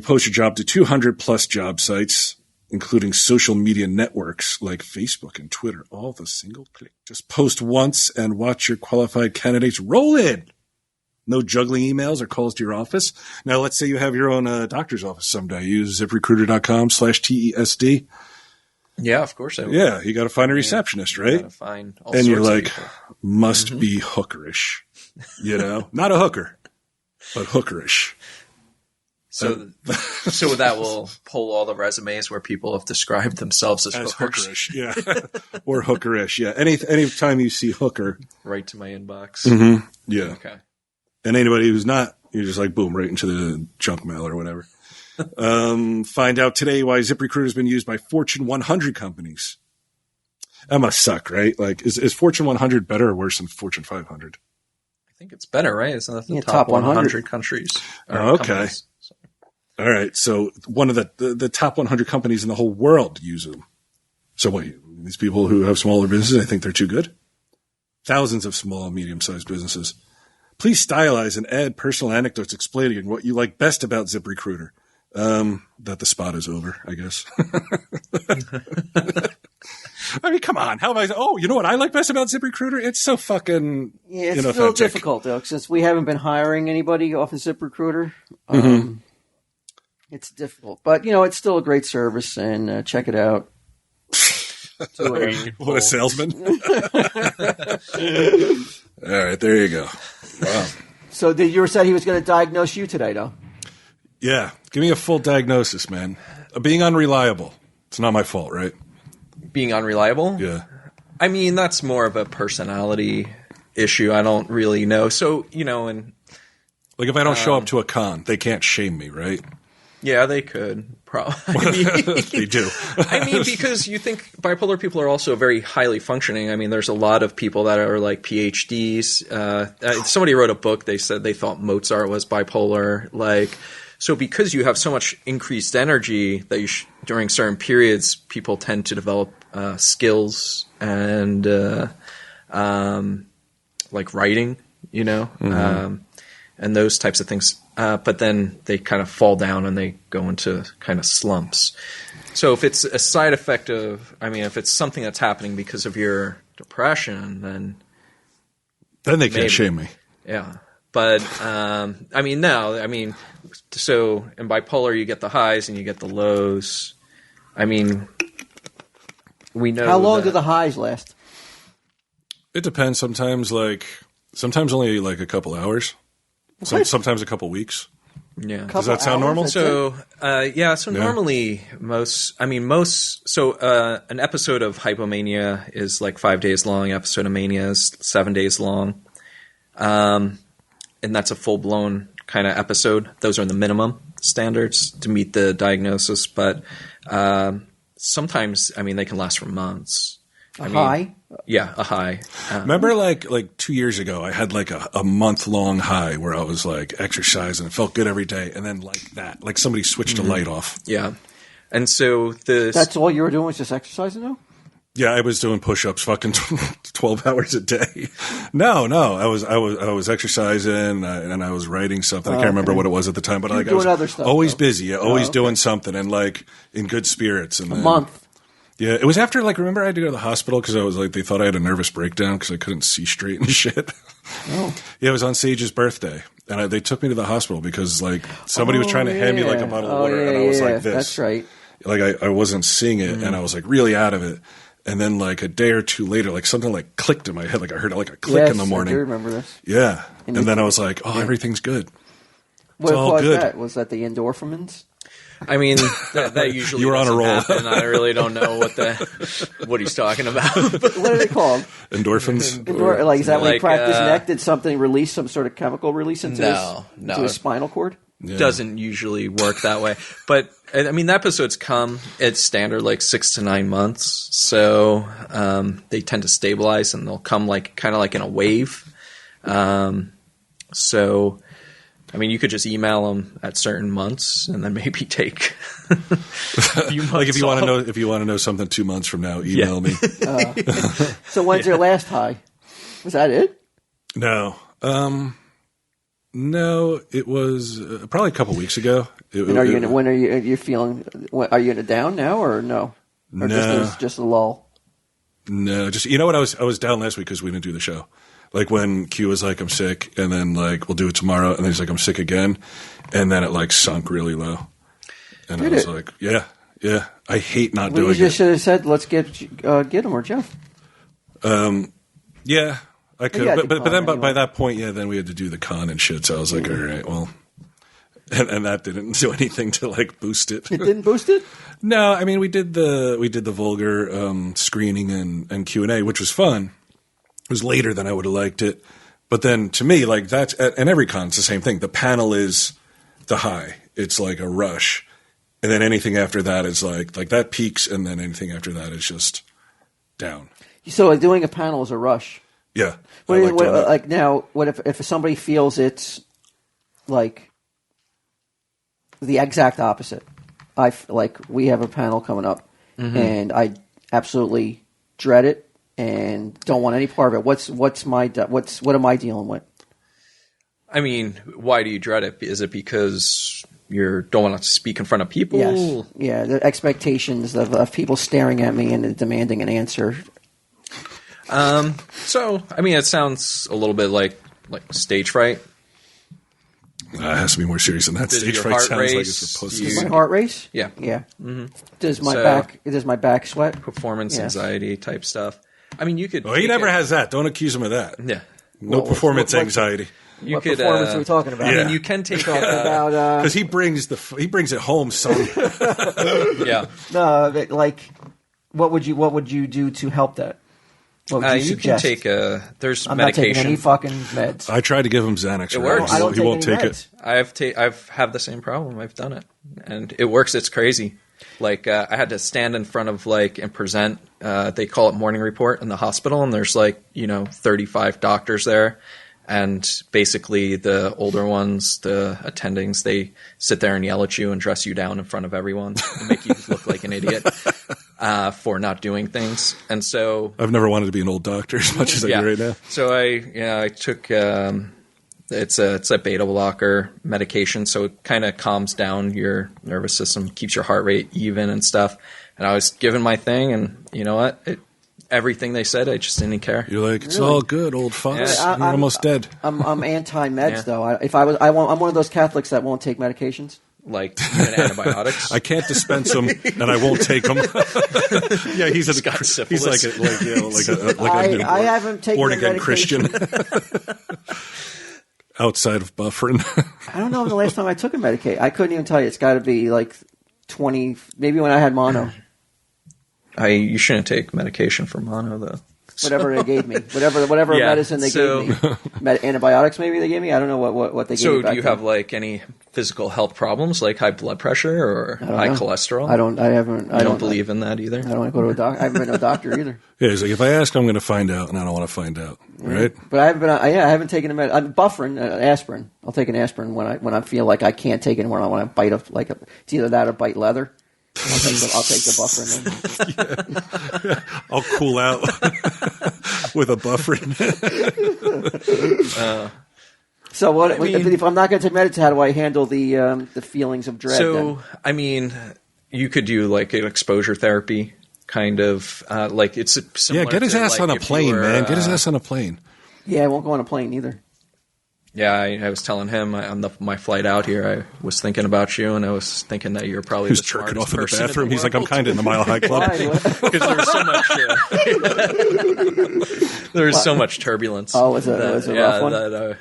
S1: post your job to 200 plus job sites, including social media networks like Facebook and Twitter, all the single click. Just post once and watch your qualified candidates roll in. No juggling emails or calls to your office. Now, let's say you have your own doctor's office someday. Use ZipRecruiter.com/TESD.
S3: Yeah, of course I will.
S1: Yeah, you got to find a receptionist, right?
S3: Gotta find all
S1: and
S3: sorts
S1: you're like,
S3: of people.
S1: Must be hookerish. You know? Not a hooker, but hookerish.
S3: So that will pull all the resumes where people have described themselves as
S1: hookerish. Yeah. Or hookerish, yeah. Anytime you see hooker.
S3: Right to my inbox.
S1: Mm-hmm. Yeah.
S3: Okay.
S1: And anybody who's not, you're just like, boom, right into the junk mail or whatever. Find out today why ZipRecruiter has been used by Fortune 100 companies. That must suck, right? Like, is Fortune 100 better or worse than Fortune 500?
S3: I think it's better, right? It's not the
S2: top
S3: 100 countries.
S1: Oh, okay.
S3: Companies.
S1: All right. So one of the top 100 companies in the whole world use them. So what, these people who have smaller businesses, I think they're too good? Thousands of small and medium-sized businesses. Please stylize and add personal anecdotes explaining what you like best about ZipRecruiter. That the spot is over, I guess. I mean, come on. How am I? Oh, you know what I like best about ZipRecruiter? It's so fucking
S2: it's a little difficult, though, since we haven't been hiring anybody off of ZipRecruiter. It's difficult. But, it's still a great service, and check it out.
S1: What a salesman. All right, there you go. Wow.
S2: So you said he was going to diagnose you today, though?
S1: Yeah, give me a full diagnosis, man. Being unreliable. It's not my fault, right?
S3: Being unreliable?
S1: Yeah.
S3: I mean, that's more of a personality issue. I don't really know. So, and
S1: Like if I don't show up to a con, they can't shame me, right?
S3: yeah, they could.
S1: They do.
S3: I mean, because you think bipolar people are also very highly functioning. I mean, there's a lot of people that are like PhDs. Somebody wrote a book. They said they thought Mozart was bipolar. So because you have so much increased energy that during certain periods, people tend to develop skills and like writing, and those types of things. But then they kind of fall down and they go into kind of slumps. So if it's a side effect if it's something that's happening because of your depression, then
S1: they can't shame me.
S3: Yeah. But, no. So in bipolar, you get the highs and you get the lows. I mean, we know.
S2: How long do the highs last?
S1: It depends. Sometimes only like a couple hours. Sometimes a couple weeks.
S3: Yeah.
S1: Does that sound normal?
S3: So, normally an episode of hypomania is like 5 days long. Episode of mania is 7 days long. And that's a full-blown kind of episode. Those are the minimum standards to meet the diagnosis. But sometimes, they can last for months.
S2: High?
S3: Yeah, a high.
S1: Remember like 2 years ago, I had like a month-long high where I was like exercising. It felt good every day. And then like somebody switched a light off.
S3: Yeah. And so
S2: that's all you were doing was just exercising though?
S1: Yeah, I was doing push-ups fucking 12 hours a day. No, I was exercising and I was writing something. I can't remember what it was at the time, but I was
S2: other stuff,
S1: always busy, always doing something and like in good spirits. And
S2: a month.
S1: Yeah, it was after remember I had to go to the hospital because I was they thought I had a nervous breakdown because I couldn't see straight and shit.
S2: Oh.
S1: Yeah, it was on Sage's birthday, and they took me to the hospital because somebody was trying to hand me a bottle of water, and I was like this.
S2: That's right.
S1: I wasn't seeing it, and I was really out of it. And then a day or two later, something clicked in my head. I heard a click in the morning.
S2: I do remember this.
S1: Yeah. And then I was like, everything's good.
S2: What was that? Was that the endorphins?
S3: That usually
S1: you were on a roll.
S3: Happen. I really don't know what he's talking about.
S2: What are they called?
S1: Endorphins?
S2: Is that when you practice neck? Did something release some sort of chemical release into his spinal cord?
S3: Yeah. Doesn't usually work that way. But, the episodes come, it's standard 6 to 9 months. So they tend to stabilize and they'll come kind of in a wave. You could just email them at certain months and then maybe take a few months
S1: if you want to know something 2 months from now, email me.
S2: So when's your last high? Was that it?
S1: No. No, it was probably a couple weeks ago.
S2: When are you feeling? Are you in a down now or no? Or
S1: no,
S2: just a lull.
S1: No, just what I was down last week because we didn't do the show. When Q was I'm sick, and then we'll do it tomorrow, and then he's I'm sick again, and then it sunk really low, and I was yeah, I hate not doing it.
S2: You just should have said, let's get him or Jeff.
S1: Yeah. I could, but then by that point, then we had to do the con and shit. So I was all right, well, and that didn't do anything to boost it.
S2: It didn't boost it?
S1: No, we did the vulgar screening and Q&A, which was fun. It was later than I would have liked it, but then to me, that's and every con it's the same thing. The panel is the high. It's a rush, and then anything after that is like that peaks, and then anything after that is just down.
S2: So doing a panel is a rush.
S1: Yeah.
S2: Now, what if somebody feels it's the exact opposite? We have a panel coming up, and I absolutely dread it and don't want any part of it. What am I dealing with?
S3: Why do you dread it? Is it because you don't want to speak in front of people?
S2: Yes. Yeah, the expectations of people staring at me and demanding an answer.
S3: It sounds a little bit like stage fright.
S1: It has to be more serious than that. Stage fright sounds like it's supposed to be.
S2: My heart race?
S3: Yeah.
S2: Yeah. Mm-hmm. Does my back sweat?
S3: Performance anxiety type stuff. You could.
S1: Well, he never has that. Don't accuse him of that.
S3: Yeah.
S1: No performance anxiety.
S3: You
S2: what
S3: could,
S2: performance are we talking about?
S3: I
S1: Yeah.
S3: mean, you can take
S2: About
S1: Because he brings it home, son.
S3: yeah.
S2: no, but, like what would you do to help that? What would you
S3: You can
S2: suggest?
S3: take there's
S2: I'm not taking
S3: medication.
S2: any fucking meds.
S1: I tried to give him Xanax.
S3: It works.
S2: I don't
S1: He won't
S2: take
S1: take
S2: any
S1: it.
S2: meds.
S3: I've had the same problem. I've done it, and it works. It's crazy. Like I had to stand in front of and present. They call it morning report in the hospital, and there's 35 doctors there, and basically the older ones, the attendings, they sit there and yell at you and dress you down in front of everyone and make you look like an idiot for not doing things. And so
S1: I've never wanted to be an old doctor as much as I do right now.
S3: So I took it's a beta blocker medication, so it kind of calms down your nervous system, keeps your heart rate even and stuff. And I was given my thing, and you know what? Everything they said, I just didn't care.
S1: You're like, it's all good, old fox.
S3: Yeah.
S1: You're almost dead.
S2: I'm anti-meds
S3: Yeah.
S2: though. I'm one of those Catholics that won't take medications.
S3: Like even antibiotics.
S1: I can't dispense them, and I won't take them. Yeah, he's
S3: got
S1: he's
S3: syphilis.
S2: I haven't taken
S1: born
S2: a
S1: again
S2: medication.
S1: Christian. Outside of buffering.
S2: I don't know the last time I took a medication. I couldn't even tell you. It's got to be like 20, maybe when I had mono.
S3: You shouldn't take medication for mono though.
S2: Whatever they gave me, whatever
S3: Yeah,
S2: medicine they gave me, antibiotics maybe they gave me. I don't know what they gave me.
S3: So
S2: back
S3: do you
S2: then.
S3: have any physical health problems like high blood pressure or high
S2: know.
S3: cholesterol?
S2: I don't
S3: believe in that either.
S2: I don't want to go to a doctor. I haven't been to a doctor either.
S1: Yeah, he's like, if I ask, I'm going to find out, and I don't want to find out, right?
S2: But I haven't been. I haven't taken a med. I'm buffering aspirin. I'll take an aspirin when I feel like I can't take it. When I bite it's either that or bite leather. I'll take the buffering.
S1: Yeah. I'll cool out with a buffering.
S2: So what? If I'm not going to take medicine, how do I handle the feelings of dread?
S3: So
S2: then?
S3: I mean, you could do an exposure therapy kind of it's similar.
S1: Yeah, get his
S3: to,
S1: ass on a
S3: if you
S1: plane,
S3: were,
S1: man. Get his ass on a plane.
S2: Yeah, I won't go on a plane either.
S3: Yeah, I was telling him on my flight out here, I was thinking about you, and I was thinking that you're probably
S1: He was
S3: the
S1: jerking
S3: smartest
S1: off in the
S3: person
S1: bathroom.
S3: the
S1: He's like, I'm
S3: world.
S1: kind of in the Mile High Club.
S3: Because there was so much there was so much turbulence.
S2: Oh, was it a rough one?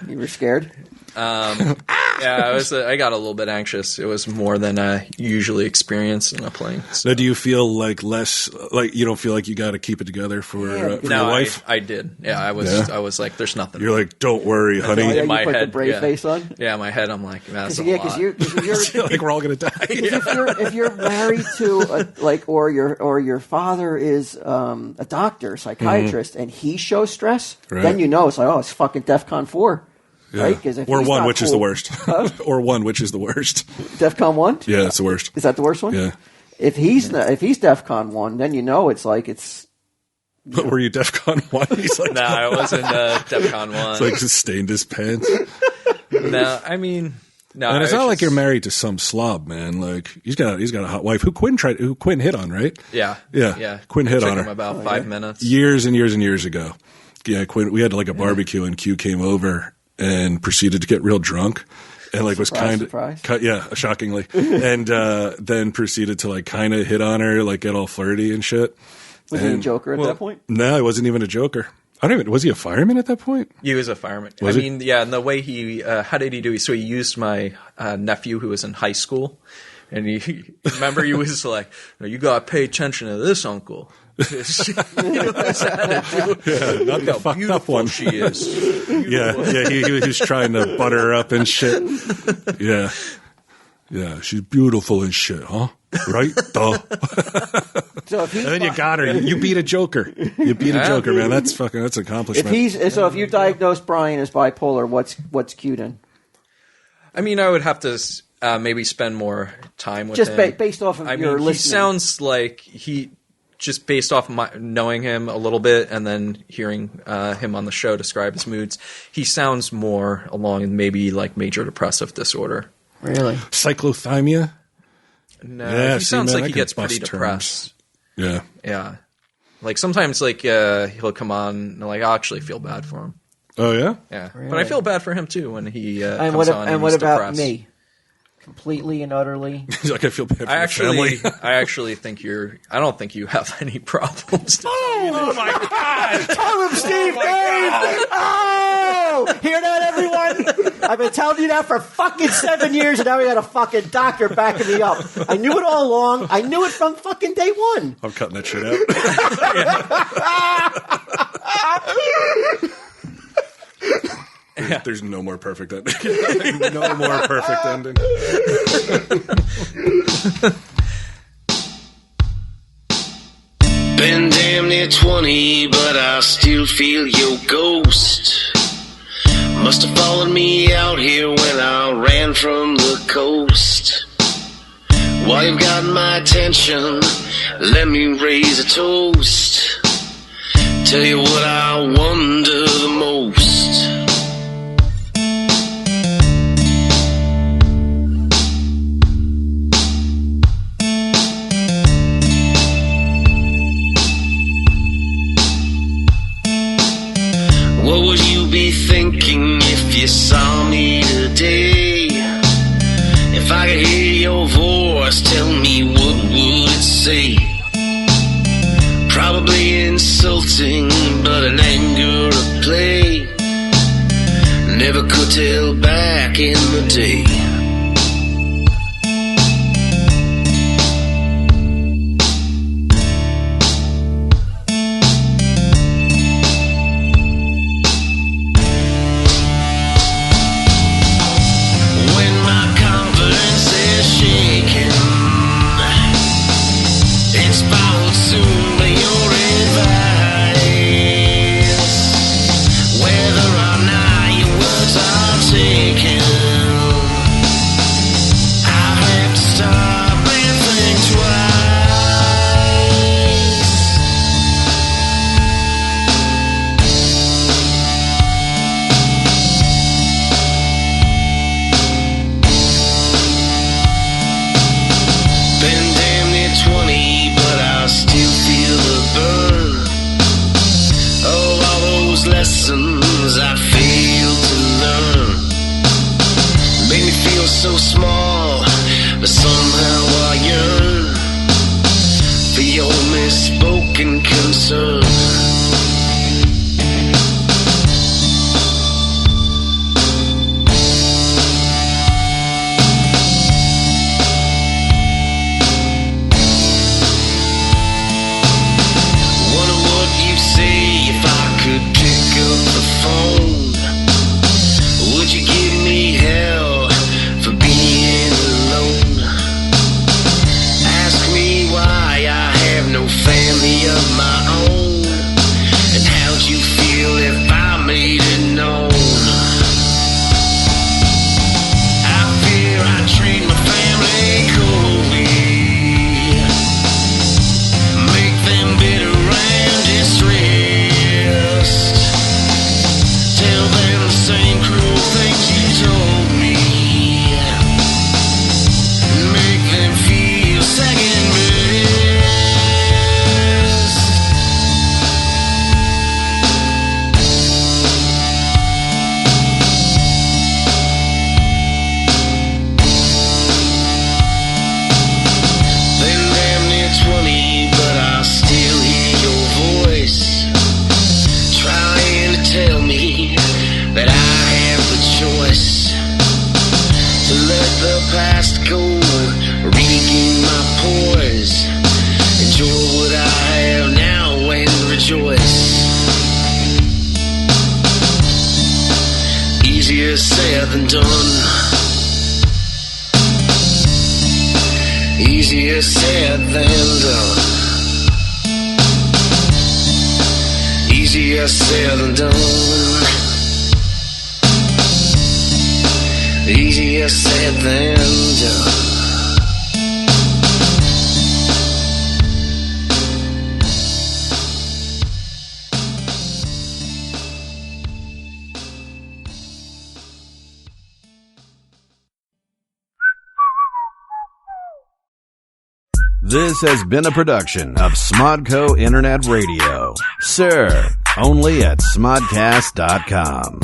S2: You were scared?
S3: Yeah, I got a little bit anxious. It was more than I usually experience in a plane. So.
S1: Now, do you feel less you don't feel like you got to keep it together for your wife?
S3: I did. Yeah, I was like, there's nothing.
S1: You're like, don't worry, honey.
S2: Yeah,
S3: in my
S2: you put
S3: head,
S2: the brave face on?
S3: Yeah, in my head, I'm like, that's a
S2: Because
S3: lot.
S2: you're
S1: like we're all gonna die.
S2: if you're married to or your father is a doctor, psychiatrist, and he shows stress,
S1: Right.
S2: then you know it's like, oh, it's fucking DEFCON 4,
S1: Yeah.
S2: right? If
S1: Or
S2: he's
S1: one,
S2: not
S1: which is
S2: cool-
S1: the worst. Or one, which is the worst.
S2: DEFCON 1?
S1: Yeah, it's the worst.
S2: Is that the worst one?
S1: Yeah.
S2: If he's DEFCON 1, then you know it's like it's.
S1: But were you DEFCON 1? He's like,
S3: No, I wasn't DEFCON 1.
S1: it's like just stained his pants.
S3: No, I mean, no.
S1: And it's
S3: I
S1: not
S3: was
S1: like
S3: just-
S1: you're married to some slob, man. Like he's got a hot wife who Quinn hit on, right?
S3: Yeah.
S1: Yeah. Quinn hit
S3: Took
S1: on
S3: him
S1: her
S3: about 5 minutes.
S1: years and years and years ago. Yeah, Quinn. We had a barbecue, and Q came over and proceeded to get real drunk, and was kind
S2: Surprise.
S1: of shockingly, and then proceeded to kind of hit on her, get all flirty and shit.
S2: Was he a joker at that point?
S1: No, he wasn't even a joker. Was he a fireman at that point?
S3: He was a fireman.
S1: Was he?
S3: Yeah, and the way how did he do? So he used my nephew who was in high school, and remember he was like, "You got to pay attention to this, uncle." His attitude.
S1: Yeah, not
S3: Look
S1: the
S3: how
S1: fucked
S3: beautiful
S1: up one.
S3: she is.
S1: Yeah, he was trying to butter her up and shit. Yeah, she's beautiful and shit, huh? Right? Duh.
S2: So if
S1: And then you got her. You beat a joker. You beat a joker, man. That's accomplishment.
S2: if you diagnose Brian as bipolar, what's Q then?
S3: I mean, I would have to maybe spend more time with
S2: Just
S3: him.
S2: based off of
S3: I
S2: your
S3: mean, he
S2: listening.
S3: sounds like just based off knowing him a little bit and then hearing him on the show describe his moods, he sounds more along maybe major depressive disorder.
S2: Really?
S1: Cyclothymia?
S3: No,
S1: Yeah,
S3: he
S1: see,
S3: sounds
S1: man,
S3: like
S1: I
S3: he
S1: can
S3: gets pretty
S1: bust
S3: depressed.
S1: Yeah.
S3: Yeah. Sometimes he'll come on and I actually feel bad for him.
S1: Oh, yeah?
S3: Yeah. But I
S2: Really?
S3: feel bad for him too when he
S2: And
S3: comes on and
S2: what
S3: he's
S2: about
S3: depressed.
S2: me? Completely and utterly.
S1: He's like, I feel bad for
S3: I
S1: my family.
S3: actually think I don't think you have any problems.
S1: Oh, my God.
S2: Tell him, Steve! Oh! Hear that, everyone? I've been telling you that for fucking 7 years, and now we got a fucking doctor backing me up. I knew it all along. I knew it from fucking day one.
S1: I'm cutting that shit out. There's no more perfect ending. No more perfect ending.
S4: Been damn near 20, but I still feel your ghost. Must have followed me out here when I ran from the coast. While you've got my attention, let me raise a toast. Tell you what I wonder the most. What would you be thinking if you saw me today? If I could hear your voice, tell me what would it say? Probably insulting, but an anger at play. Never could tell back in the day. So small, but somehow I yearn for your misspoken concern. Wonder what you'd say if I could pick up the phone. Would you give me hell for being alone? Ask me why I have no family of my own, and how'd you feel if I made it known? I fear I treat my family coldly, make them bitter and distressed, tell them the same cruel things you told me, make them feel second best. Been damn near 20, but I still hear your voice, trying to tell me that I have the choice to let the past go, regain my poise, enjoy what I have now and rejoice. Easier said than done. Easier said than done. Easier said than done. Easier said than done.
S5: This has been a production of Smodco Internet Radio. Sir, only at smodcast.com.